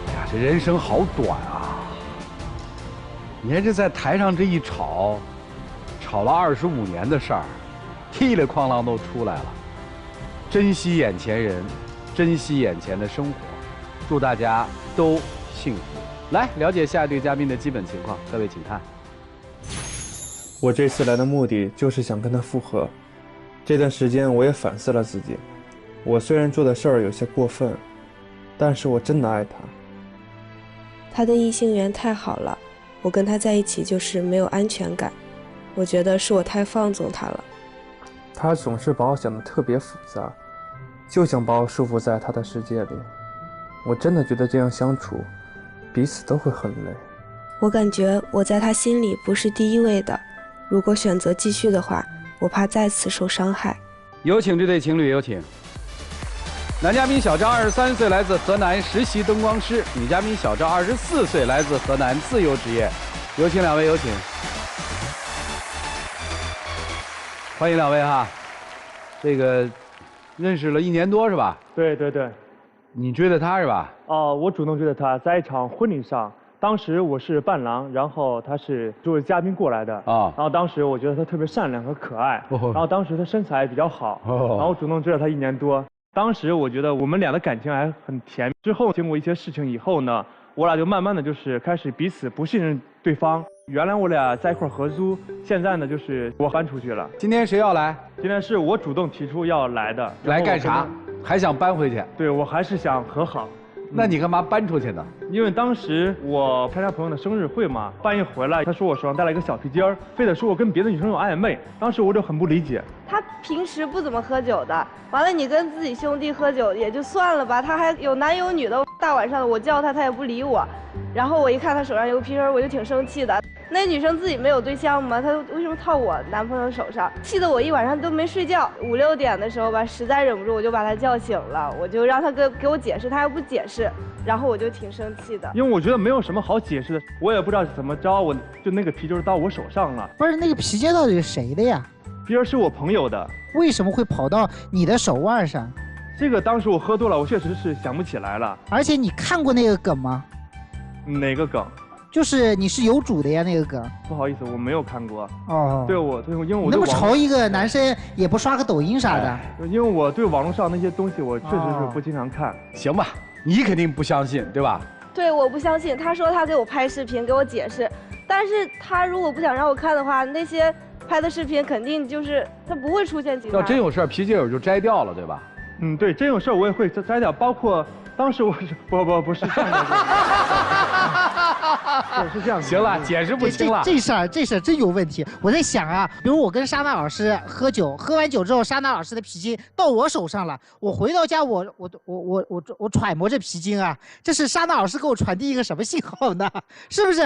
哎呀，这人生好短啊！你看这在台上这一吵，吵了25年的事儿，噼里哐啷都出来了。珍惜眼前人，珍惜眼前的生活，祝大家都幸福。来了解下一对嘉宾的基本情况，各位请看。我这次来的目的就是想跟他复合。这段时间我也反思了自己，我虽然做的事儿有些过分，但是我真的爱他。他的异性缘太好了，我跟他在一起就是没有安全感，我觉得是我太放纵他了。他总是把我想的特别复杂，就想把我束缚在他的世界里。我真的觉得这样相处，彼此都会很累。我感觉我在他心里不是第一位的，如果选择继续的话，我怕再次受伤害。有请这对情侣，有请。男嘉宾小张23岁，来自河南，实习灯光师；女嘉宾小赵24岁，来自河南，自由职业。有请两位，有请。欢迎两位哈。这个认识了1年多是吧？对对对。你追的他是吧？哦，我主动追的他，在一场婚礼上，当时我是伴郎，然后他是作为嘉宾过来的啊。然后当时我觉得他特别善良和可爱，然后当时他身材比较好，然后我主动追了他1年多。当时我觉得我们俩的感情还很甜。之后经过一些事情以后呢，我俩就慢慢的就是开始彼此不信任对方。原来我俩在一块合租，现在呢就是我搬出去了。今天谁要来？今天是我主动提出要来的。来干啥？还想搬回去？对，我还是想和好。那你干嘛搬出去呢？因为当时我参加朋友的生日会嘛，半夜回来，他说我手上戴了一个小皮筋儿，非得说我跟别的女生有暧昧。当时我就很不理解。他平时不怎么喝酒的，完了你跟自己兄弟喝酒也就算了吧，他还有男有女的，大晚上的我叫他，他也不理我。然后我一看他手上有个皮筋儿，我就挺生气的。那女生自己没有对象吗？她为什么套我男朋友手上？气得我一晚上都没睡觉。5、6点的时候吧，实在忍不住，我就把他叫醒了，我就让他给我解释，他又不解释，然后我就挺生气的。因为我觉得没有什么好解释的，我也不知道怎么着，我就那个皮筋到我手上了。不是那个皮筋到底是谁的呀？皮筋是我朋友的。为什么会跑到你的手腕上？这个当时我喝多了，我确实是想不起来了。而且你看过那个梗吗？哪个梗？就是你是有主的呀，那个梗。不好意思，我没有看过。哦。对，因为我那么潮一个男生也不刷个抖音啥的。因为我对网络上那些东西，我确实是不经常看。行吧，你肯定不相信，对吧？对，我不相信。他说他给我拍视频，给我解释，但是他如果不想让我看的话，那些拍的视频肯定就是他不会出现其他。要真有事儿，皮筋儿就摘掉了，对吧？嗯，对，真有事儿我也会摘掉，包括。当时我是不是这样的，是这样。行了，解释不清了。这事儿真有问题。我在想啊，比如我跟莎娜老师喝酒，喝完酒之后，莎娜老师的皮筋到我手上了，我回到家我揣摩这皮筋啊，这是莎娜老师给我传递一个什么信号呢？是不是？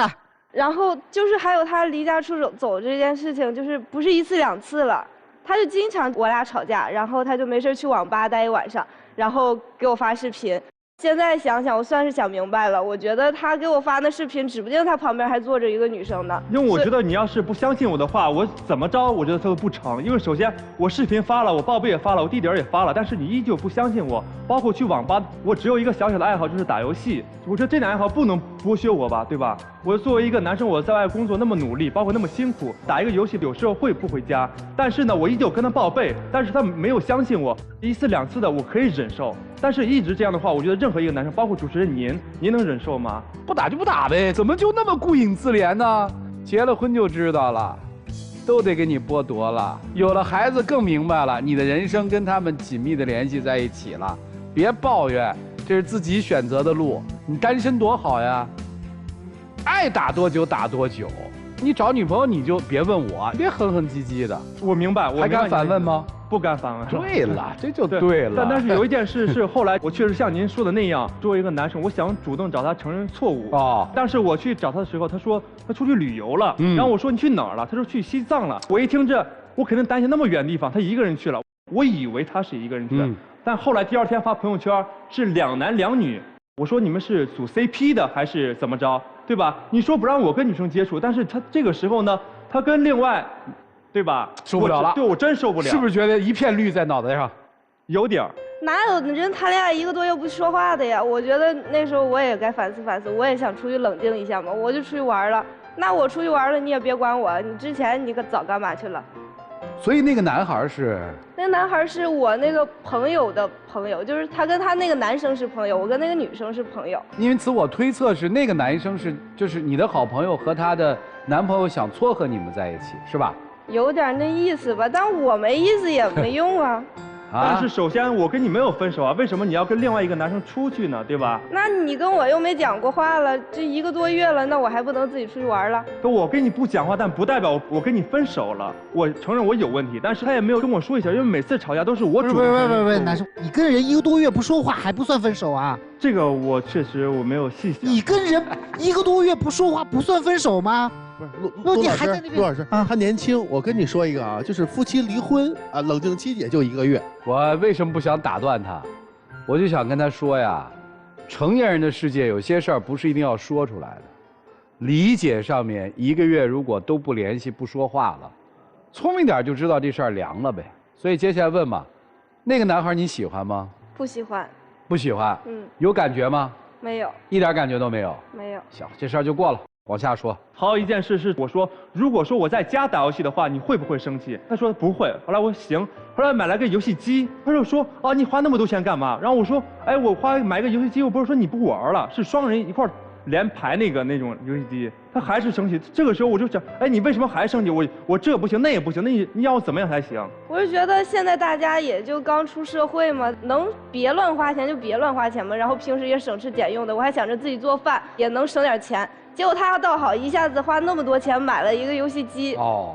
然后就是还有他离家出走这件事情，就是不是1次2次了，他就经常我俩吵架，然后他就没事去网吧待一晚上，然后给我发视频。现在想想，我算是想明白了。我觉得他给我发的视频，指不定他旁边还坐着一个女生呢。因为我觉得你要是不相信我的话，我怎么着，我觉得他都不成。因为首先我视频发了，我报备也发了，我地点也发了，但是你依旧不相信我。包括去网吧，我只有一个小小的爱好，就是打游戏。我觉得这点爱好不能剥削我吧，对吧？我作为一个男生，我在外工作那么努力，包括那么辛苦，打一个游戏有时候会不回家，但是呢，我依旧跟他报备，但是他没有相信我。1次2次的我可以忍受，但是一直这样的话，我觉得任何一个男生，包括主持人您能忍受吗？不打就不打呗，怎么就那么顾影自怜呢？结了婚就知道了，都得给你剥夺了。有了孩子更明白了，你的人生跟他们紧密的联系在一起了。别抱怨，这是自己选择的路。你单身多好呀，爱打多久打多久。你找女朋友你就别问我，别哼哼唧唧的。我明白，还敢反问吗？不敢反问。对了，这就对了。但是有一件事是后来我确实像您说的那样，作为一个男生，我想主动找他承认错误。哦。但是我去找他的时候，他说他出去旅游了。然后我说你去哪儿了？他说去西藏了。我一听这，我肯定担心那么远的地方，他一个人去了。我以为他是一个人去的，但后来第2天发朋友圈是2男2女。我说你们是组 CP 的还是怎么着？对吧？你说不让我跟女生接触，但是他这个时候呢，他跟另外，对吧？受不了了。对，我真受不了。是不是觉得一片绿在脑袋上？有点儿。哪有人谈恋爱1个多月不说话的呀？我觉得那时候我也该反思反思，我也想出去冷静一下嘛，我就出去玩了。那我出去玩了，你也别管我，你之前你可早干嘛去了？所以那个男孩是？那个男孩是我那个朋友的朋友，就是他跟他那个男生是朋友，我跟那个女生是朋友。因此我推测是那个男生就是你的好朋友和他的男朋友想撮合你们在一起，是吧？有点那意思吧，但我没意思也没用啊。但是首先我跟你没有分手啊，为什么你要跟另外一个男生出去呢？对吧？那你跟我又没讲过话了，这1个多月了，那我还不能自己出去玩了？我跟你不讲话，但不代表我跟你分手了。我承认我有问题，但是他也没有跟我说一下，因为每次吵架都是我主动。不，男生，你跟人1个多月不说话还不算分手啊？这个我确实我没有细想。你跟人1个多月不说话不算分手吗？陆老师，他年轻。我跟你说一个啊，就是夫妻离婚啊，冷静期也就1个月。我为什么不想打断他？我就想跟他说呀，成年人的世界有些事儿不是一定要说出来的，理解上面1个月如果都不联系不说话了，聪明点就知道这事儿凉了呗。所以接下来问嘛，那个男孩你喜欢吗？不喜欢。不喜欢。有感觉吗？没有。一点感觉都没有。没有。行，这事儿就过了。往下说。还有一件事是，我说如果说我在家打游戏的话，你会不会生气？他说不会。后来我说行。后来买了个游戏机，他就说啊，你花那么多钱干嘛？然后我说，哎，我买个游戏机，我不是说你不玩了，是双人一块连排那种游戏机。他还是生气。这个时候我就想，哎，你为什么还生气？我这不行，那也不行，那你要我怎么样才行？我是觉得现在大家也就刚出社会嘛，能别乱花钱就别乱花钱嘛。然后平时也省吃俭用的，我还想着自己做饭也能省点钱。结果他倒好，一下子花那么多钱买了一个游戏机。哦。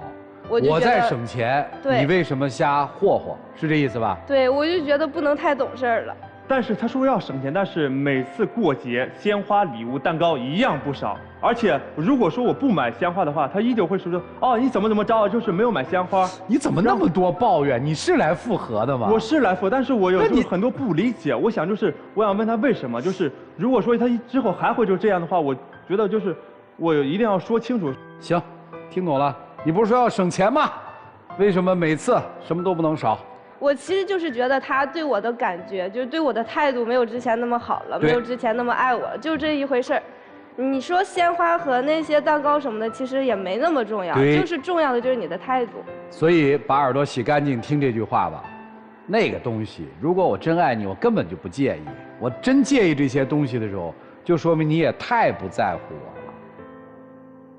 我在省钱，你为什么瞎霍霍？是这意思吧？对，我就觉得不能太懂事儿了。但是他说要省钱，但是每次过节，鲜花、礼物、蛋糕一样不少。而且如果说我不买鲜花的话，他依旧会说哦，你怎么着，就是没有买鲜花。你怎么那么多抱怨？你是来复合的吗？我是来复合，但是我有很多不理解。我想问他为什么？就是如果说他之后还会就这样的话，我觉得我一定要说清楚。行，听懂了。你不是说要省钱吗？为什么每次什么都不能少？我其实就是觉得他对我的感觉，就是对我的态度没有之前那么好了，没有之前那么爱我了，就这一回事儿。你说鲜花和那些蛋糕什么的，其实也没那么重要，就是重要的就是你的态度。所以把耳朵洗干净，听这句话吧。那个东西，如果我真爱你，我根本就不介意。我真介意这些东西的时候，就说明你也太不在乎我了。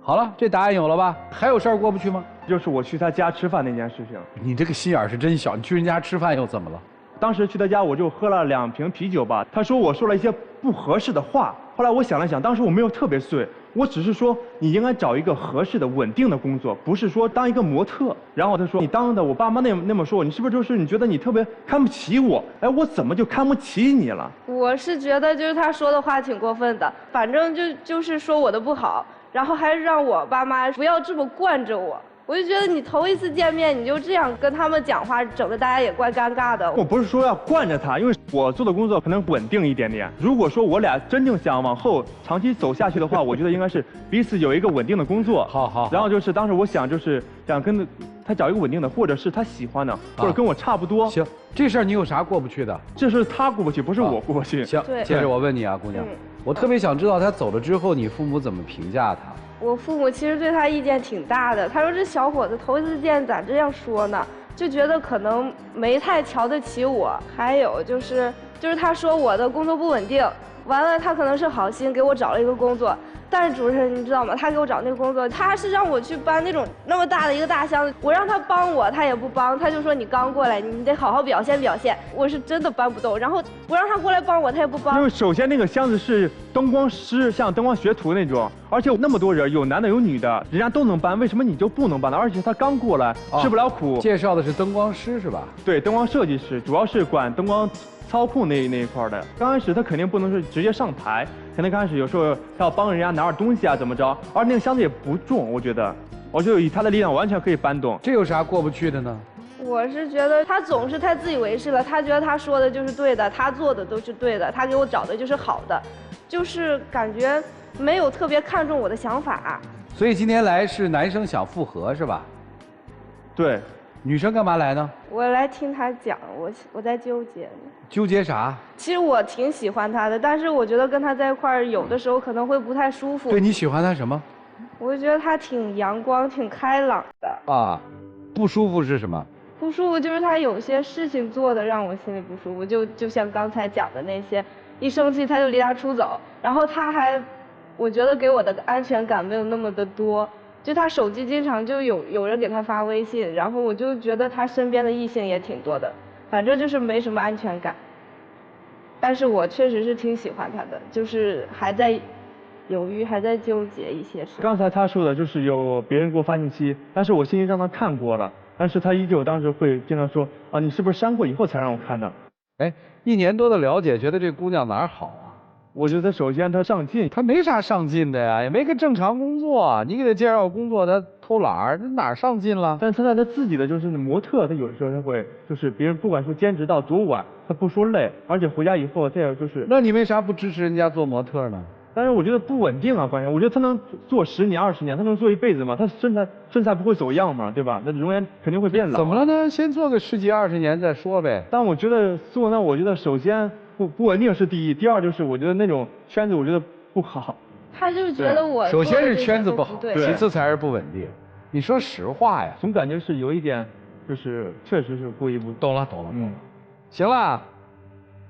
好了，这答案有了吧？还有事儿过不去吗？就是我去他家吃饭那件事情。你这个心眼是真小，你去人家吃饭又怎么了？当时去他家，我就喝了2瓶啤酒吧。他说我说了一些不合适的话。后来我想了想，当时我没有特别碎，我只是说你应该找一个合适的、稳定的工作，不是说当一个模特。然后他说你当的我爸妈那么说我，你是不是就是你觉得你特别看不起我？哎，我怎么就看不起你了？我是觉得就是他说的话挺过分的，反正就是说我的不好。然后还让我爸妈不要这么惯着我，我就觉得你头一次见面你就这样跟他们讲话，整得大家也怪尴尬的。我不是说要惯着他，因为我做的工作可能稳定一点点。如果说我俩真正想往后长期走下去的话，我觉得应该是彼此有一个稳定的工作。好。然后就是当时我想跟他找一个稳定的，或者是他喜欢的，或者跟我差不多。行，这事儿你有啥过不去的？这是他过不去，不是我过不去。行，接着我问你啊，姑娘。我特别想知道他走了之后，你父母怎么评价他？我父母其实对他意见挺大的。他说这小伙子头一次见咋这样说呢？就觉得可能没太瞧得起我。还有就是他说我的工作不稳定，完了他可能是好心给我找了一个工作，但是主持人你知道吗？他给我找那个工作，他是让我去搬那么大的一个大箱子，我让他帮我，他也不帮，他就说你刚过来，你得好好表现表现。我是真的搬不动，然后我让他过来帮我，他也不帮。因为首先那个箱子是灯光师，像灯光学徒那种，而且那么多人，有男的有女的，人家都能搬，为什么你就不能搬呢？而且他刚过来，吃不了苦。介绍的是灯光师是吧？对，灯光设计师，主要是管灯光操控那一块的。刚开始他肯定不能是直接上台，可能刚开始有时候他要帮人家拿点东西啊，怎么着？而那个箱子也不重，我觉得以他的力量完全可以搬动。这有啥过不去的呢？我是觉得他总是太自以为是了，他觉得他说的就是对的，他做的都是对的，他给我找的就是好的，就是感觉没有特别看重我的想法。所以今天来是男生想复合是吧？对。女生干嘛来呢？我来听他讲，我在纠结。纠结啥？其实我挺喜欢他的，但是我觉得跟他在一块儿，有的时候可能会不太舒服。对，你喜欢他什么？我觉得他挺阳光、挺开朗的。啊，不舒服是什么？不舒服就是他有些事情做的让我心里不舒服，就像刚才讲的那些，一生气他就离家出走，然后他还，我觉得给我的安全感没有那么的多。就他手机经常就有人给他发微信，然后我就觉得他身边的异性也挺多的，反正就是没什么安全感。但是我确实是挺喜欢他的，就是还在犹豫，还在纠结一些事。刚才他说的就是有别人给我发信息，但是我信息让他看过了，但是他依旧当时会经常说你是不是删过以后才让我看的？哎，1年多的了解，觉得这姑娘哪儿好啊？我觉得首先他上进，他没啥上进的呀，也没个正常工作，你给他介绍工作，他偷懒儿，这哪儿上进了？但是他在他自己的就是模特，他有的时候他会就是别人不管说兼职到多晚，他不说累，而且回家以后这样就是。那你为啥不支持人家做模特呢？但是我觉得不稳定啊，关键我觉得他能做10年20年，他能做一辈子吗？他身材不会走样嘛，对吧？那容颜肯定会变老。怎么了呢？先做个10几20年再说呗。但我觉得做呢，我觉得首先不稳定是第一，第二就是我觉得那种圈子我觉得不好。他就是觉得我首先是圈子不好，对，其次才是不稳定。你说实话呀，总感觉是有一点，就是确实是过意不。懂了。行了。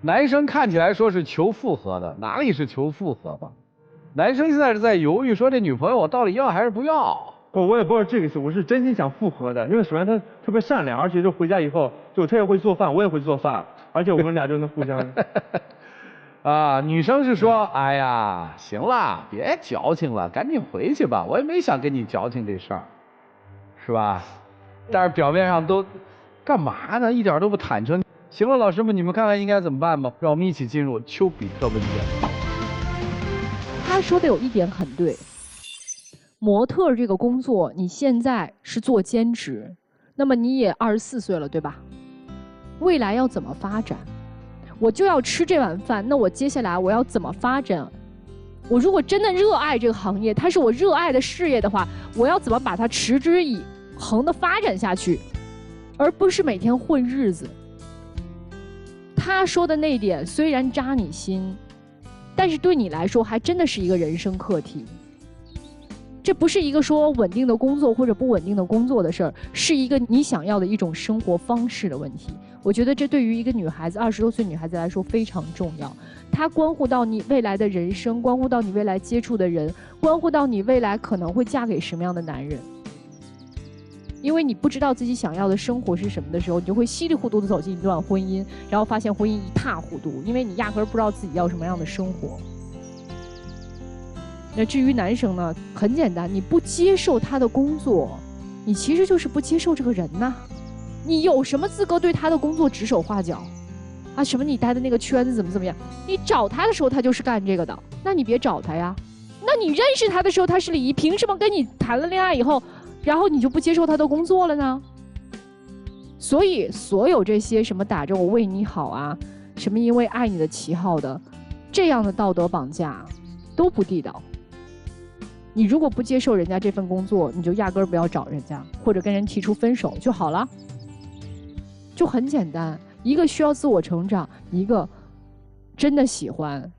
男生看起来说是求复合的，哪里是求复合吧？男生现在是在犹豫，说这女朋友我到底要还是不要？我也不是这个意思，我是真心想复合的，因为首先他特别善良，而且就回家以后，就他也会做饭，我也会做饭，而且我们俩就能互相。啊，女生是说，哎呀，行了，别矫情了，赶紧回去吧，我也没想跟你矫情这事儿，是吧？但是表面上都干嘛呢？一点都不坦诚。行了，老师们，你们看看应该怎么办吧？让我们一起进入丘比特问卷。他说的有一点很对，模特这个工作你现在是做兼职，那么你也24岁了，对吧？未来要怎么发展？我就要吃这碗饭，那我接下来我要怎么发展？我如果真的热爱这个行业，它是我热爱的事业的话，我要怎么把它持之以恒的发展下去，而不是每天混日子。他说的那点虽然扎你心，但是对你来说还真的是一个人生课题。这不是一个说稳定的工作或者不稳定的工作的事儿，是一个你想要的一种生活方式的问题。我觉得这对于一个女孩子，20多岁女孩子来说非常重要。它关乎到你未来的人生，关乎到你未来接触的人，关乎到你未来可能会嫁给什么样的男人。因为你不知道自己想要的生活是什么的时候，你就会稀里糊涂的走进一段婚姻，然后发现婚姻一塌糊涂，因为你压根儿不知道自己要什么样的生活。那至于男生呢，很简单，你不接受他的工作，你其实就是不接受这个人呐。你有什么资格对他的工作指手画脚？啊，什么你待的那个圈子怎么样？你找他的时候他就是干这个的，那你别找他呀。那你认识他的时候他是礼仪，凭什么跟你谈了恋爱以后？然后你就不接受他的工作了呢？所以所有这些什么打着我为你好啊，什么因为爱你的旗号的，这样的道德绑架都不地道。你如果不接受人家这份工作，你就压根儿不要找人家，或者跟人提出分手就好了。就很简单，一个需要自我成长，一个真的喜欢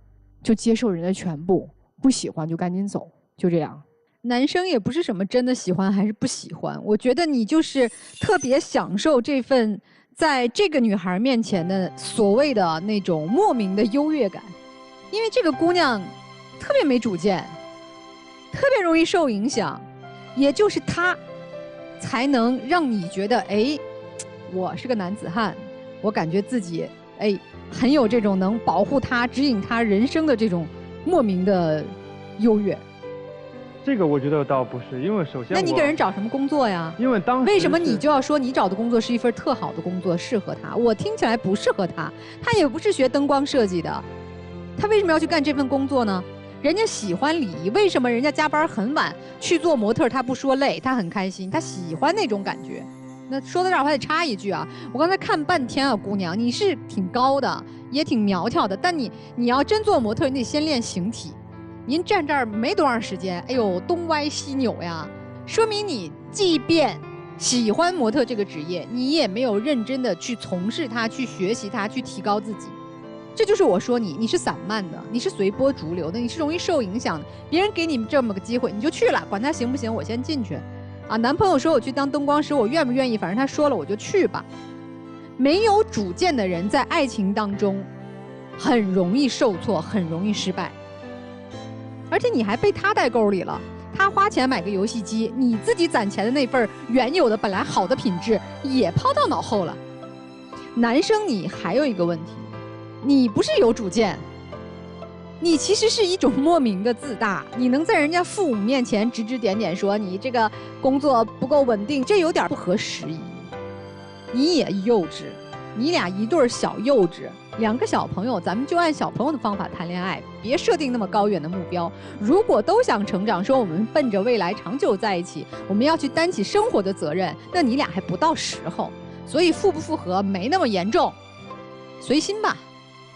就接受人的全部，不喜欢就赶紧走，就这样。男生也不是什么真的喜欢还是不喜欢，我觉得你就是特别享受这份在这个女孩面前的所谓的那种莫名的优越感，因为这个姑娘特别没主见，特别容易受影响，也就是她才能让你觉得，哎，我是个男子汉，我感觉自己哎很有这种能保护她、指引她人生的这种莫名的优越。这个我觉得倒不是，因为首先，那你给人找什么工作呀？因为当时为什么你就要说你找的工作是一份特好的工作，适合他？我听起来不适合他，他也不是学灯光设计的，他为什么要去干这份工作呢？人家喜欢礼仪，为什么人家加班很晚去做模特，他不说累，他很开心，他喜欢那种感觉。那说到这儿，我还得插一句啊，我刚才看半天啊，姑娘，你是挺高的，也挺苗条的，但你要真做模特，你得先练形体。您站这儿没多长时间，哎呦，东歪西扭呀，说明你即便喜欢模特这个职业，你也没有认真的去从事它、去学习它、去提高自己。这就是我说你是散漫的，你是随波逐流的，你是容易受影响的。别人给你们这么个机会，你就去了，管他行不行，我先进去。啊，男朋友说我去当灯光师，我愿不愿意？反正他说了，我就去吧。没有主见的人在爱情当中很容易受挫，很容易失败。而且你还被他带沟里了，他花钱买个游戏机，你自己攒钱的那份原有的本来好的品质也抛到脑后了。男生你还有一个问题，你不是有主见，你其实是一种莫名的自大。你能在人家父母面前指指点点说你这个工作不够稳定，这有点不合时宜。你也幼稚，你俩一对小幼稚，2个小朋友，咱们就按小朋友的方法谈恋爱，别设定那么高远的目标。如果都想成长，说我们奔着未来长久在一起，我们要去担起生活的责任，那你俩还不到时候。所以复不复合没那么严重，随心吧，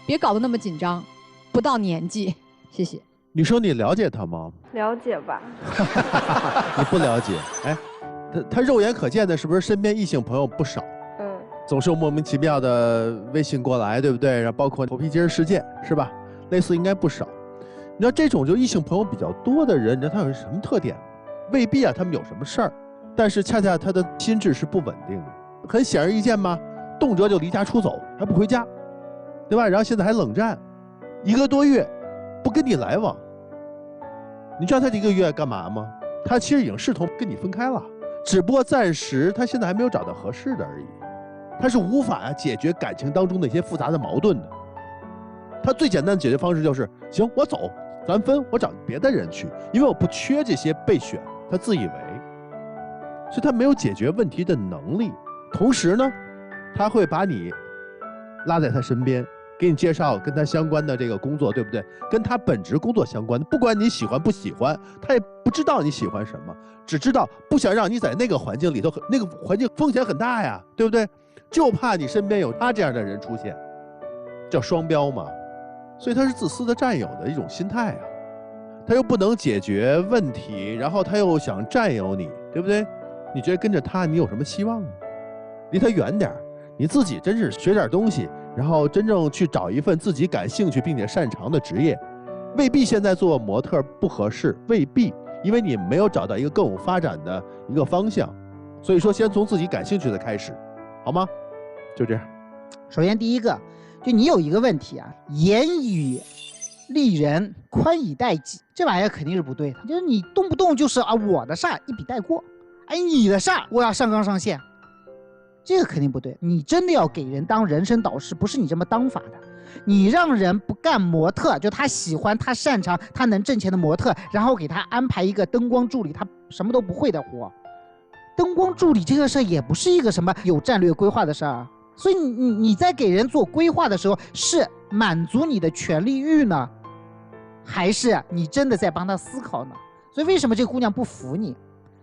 别搞得那么紧张，不到年纪。谢谢。女生，你了解他吗？了解吧。你不了解，哎，他肉眼可见的，是不是身边异性朋友不少？总是有莫名其妙的微信过来，对不对？然后包括头皮筋事件，是吧？类似应该不少。你知道这种就异性朋友比较多的人，你知道他有什么特点？未必啊，他们有什么事儿，但是恰恰他的心智是不稳定的。很显而易见嘛，动辄就离家出走，还不回家，对吧？然后现在还冷战，1个多月不跟你来往。你知道他这1个月干嘛吗？他其实已经视同跟你分开了，只不过暂时他现在还没有找到合适的而已。他是无法解决感情当中的一些复杂的矛盾的。他最简单的解决方式就是：行，我走，咱分，我找别的人去，因为我不缺这些备选。他自以为，所以他没有解决问题的能力。同时呢，他会把你拉在他身边，给你介绍跟他相关的这个工作，对不对？跟他本职工作相关的，不管你喜欢不喜欢，他也不知道你喜欢什么，只知道不想让你在那个环境里头，那个环境风险很大呀，对不对？就怕你身边有他这样的人出现，叫双标嘛。所以他是自私的占有的一种心态啊，他又不能解决问题，然后他又想占有你，对不对？你觉得跟着他你有什么希望吗？离他远点，你自己真是学点东西，然后真正去找一份自己感兴趣并且擅长的职业。未必现在做模特不合适，未必，因为你没有找到一个更有发展的一个方向。所以说先从自己感兴趣的开始，好吗？就这样。首先第一个，就你有一个问题啊，严以律人，宽以待己，这玩意儿肯定是不对的。就是你动不动就是啊我的事儿一笔带过，哎你的事儿我要上纲上线，这个肯定不对。你真的要给人当人生导师，不是你这么当法的。你让人不干模特，就他喜欢他擅长他能挣钱的模特，然后给他安排一个灯光助理，他什么都不会的活。灯光助理这个事儿也不是一个什么有战略规划的事儿。所以你在给人做规划的时候，是满足你的权利欲呢，还是你真的在帮他思考呢？所以为什么这个姑娘不服你？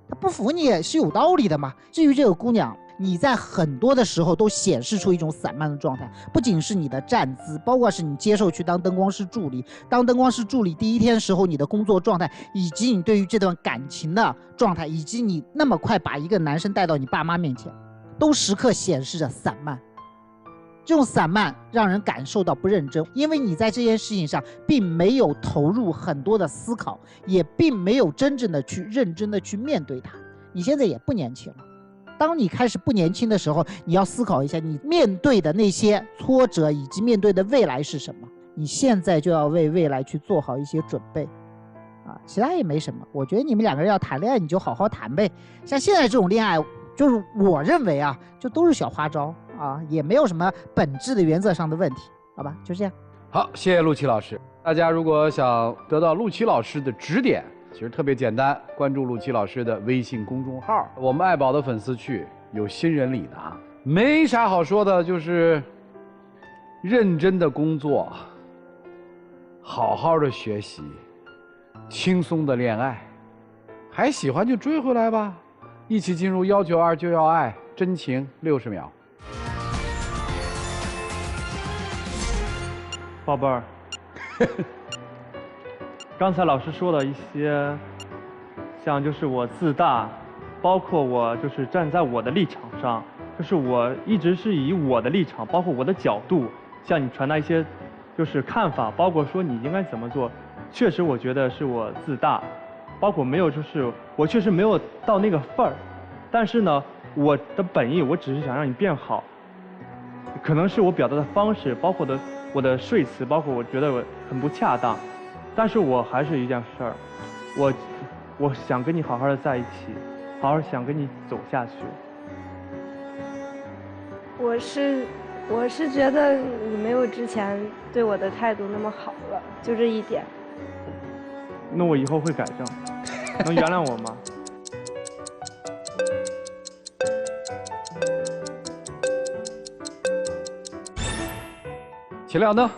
她不服你也是有道理的嘛。至于这个姑娘，你在很多的时候都显示出一种散漫的状态，不仅是你的站姿，包括是你接受去当灯光师助理，当灯光师助理第一天时候你的工作状态，以及你对于这段感情的状态，以及你那么快把一个男生带到你爸妈面前，都时刻显示着散漫。这种散漫让人感受到不认真，因为你在这件事情上并没有投入很多的思考，也并没有真正的去认真的去面对它。你现在也不年轻了，当你开始不年轻的时候，你要思考一下你面对的那些挫折以及面对的未来是什么。你现在就要为未来去做好一些准备啊，其他也没什么。我觉得你们2个人要谈恋爱，你就好好谈呗。像现在这种恋爱，就是我认为啊，就都是小花招啊，也没有什么本质的原则上的问题，好吧？就这样。好，谢谢陆琪老师。大家如果想得到陆琪老师的指点，其实特别简单，关注陆琪老师的微信公众号，我们爱宝的粉丝区有新人礼拿，没啥好说的，就是认真的工作，好好的学习，轻松的恋爱，还喜欢就追回来吧，一起进入192就要爱，真情60秒。宝贝儿，刚才老师说了一些，像就是我自大，包括我就是站在我的立场上，就是我一直是以我的立场，包括我的角度，向你传达一些就是看法，包括说你应该怎么做。确实，我觉得是我自大，包括没有就是我确实没有到那个份儿，但是呢，我的本意我只是想让你变好，可能是我表达的方式，包括我的说辞，包括我觉得我很不恰当，但是我还是一件事儿，我想跟你好好的在一起，好好想跟你走下去。我是觉得你没有之前对我的态度那么好了，就这一点。那我以后会改正，能原谅我吗？请亮灯。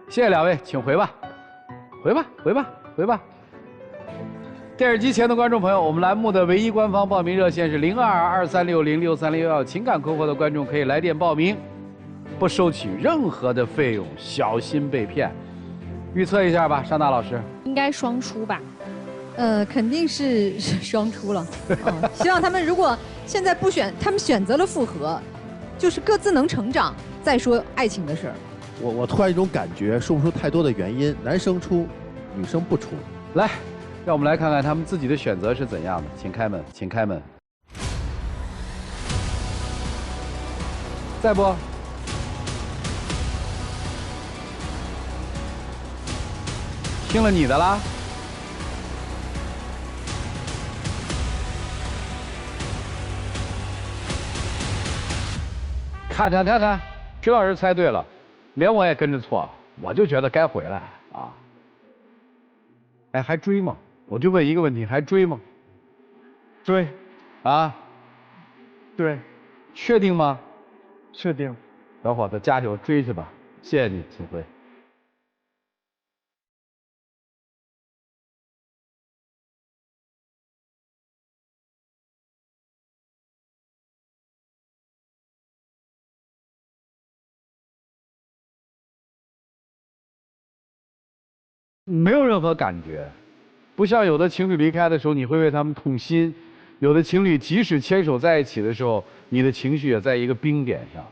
谢谢两位，请回吧，回吧，回吧，回吧。电视机前的观众朋友，我们栏目的唯一官方报名热线是0223606361，情感困惑的观众可以来电报名，不收取任何的费用，小心被骗。预测一下吧，尚大老师。应该双出吧？肯定是双出了。希望他们如果现在不选，他们选择了复合，就是各自能成长，再说爱情的事儿。我突然一种感觉，说不出太多的原因，男生出，女生不出。来，让我们来看看他们自己的选择是怎样的。请开门，请开门。再不。听了你的啦。看，徐老师猜对了，连我也跟着错，我就觉得该回来啊。哎，还追吗？我就问一个问题，还追吗？追。啊？对。确定吗？确定。小伙子，加油，追去吧！谢谢你，请回。没有任何感觉，不像有的情侣离开的时候，你会为他们痛心；有的情侣即使牵手在一起的时候，你的情绪也在一个冰点上。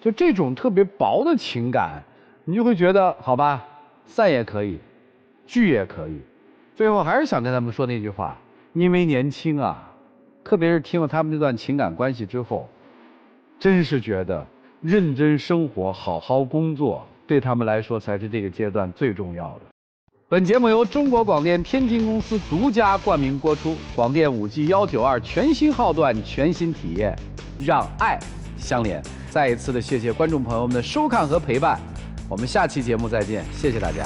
就这种特别薄的情感，你就会觉得好吧，散也可以，聚也可以。最后还是想跟他们说那句话：因为年轻啊，特别是听了他们这段情感关系之后，真是觉得认真生活、好好工作，对他们来说才是这个阶段最重要的。本节目由中国广电天津公司独家冠名播出，广电5G192全新号段，全新体验，让爱相连。再一次的谢谢观众朋友们的收看和陪伴，我们下期节目再见，谢谢大家。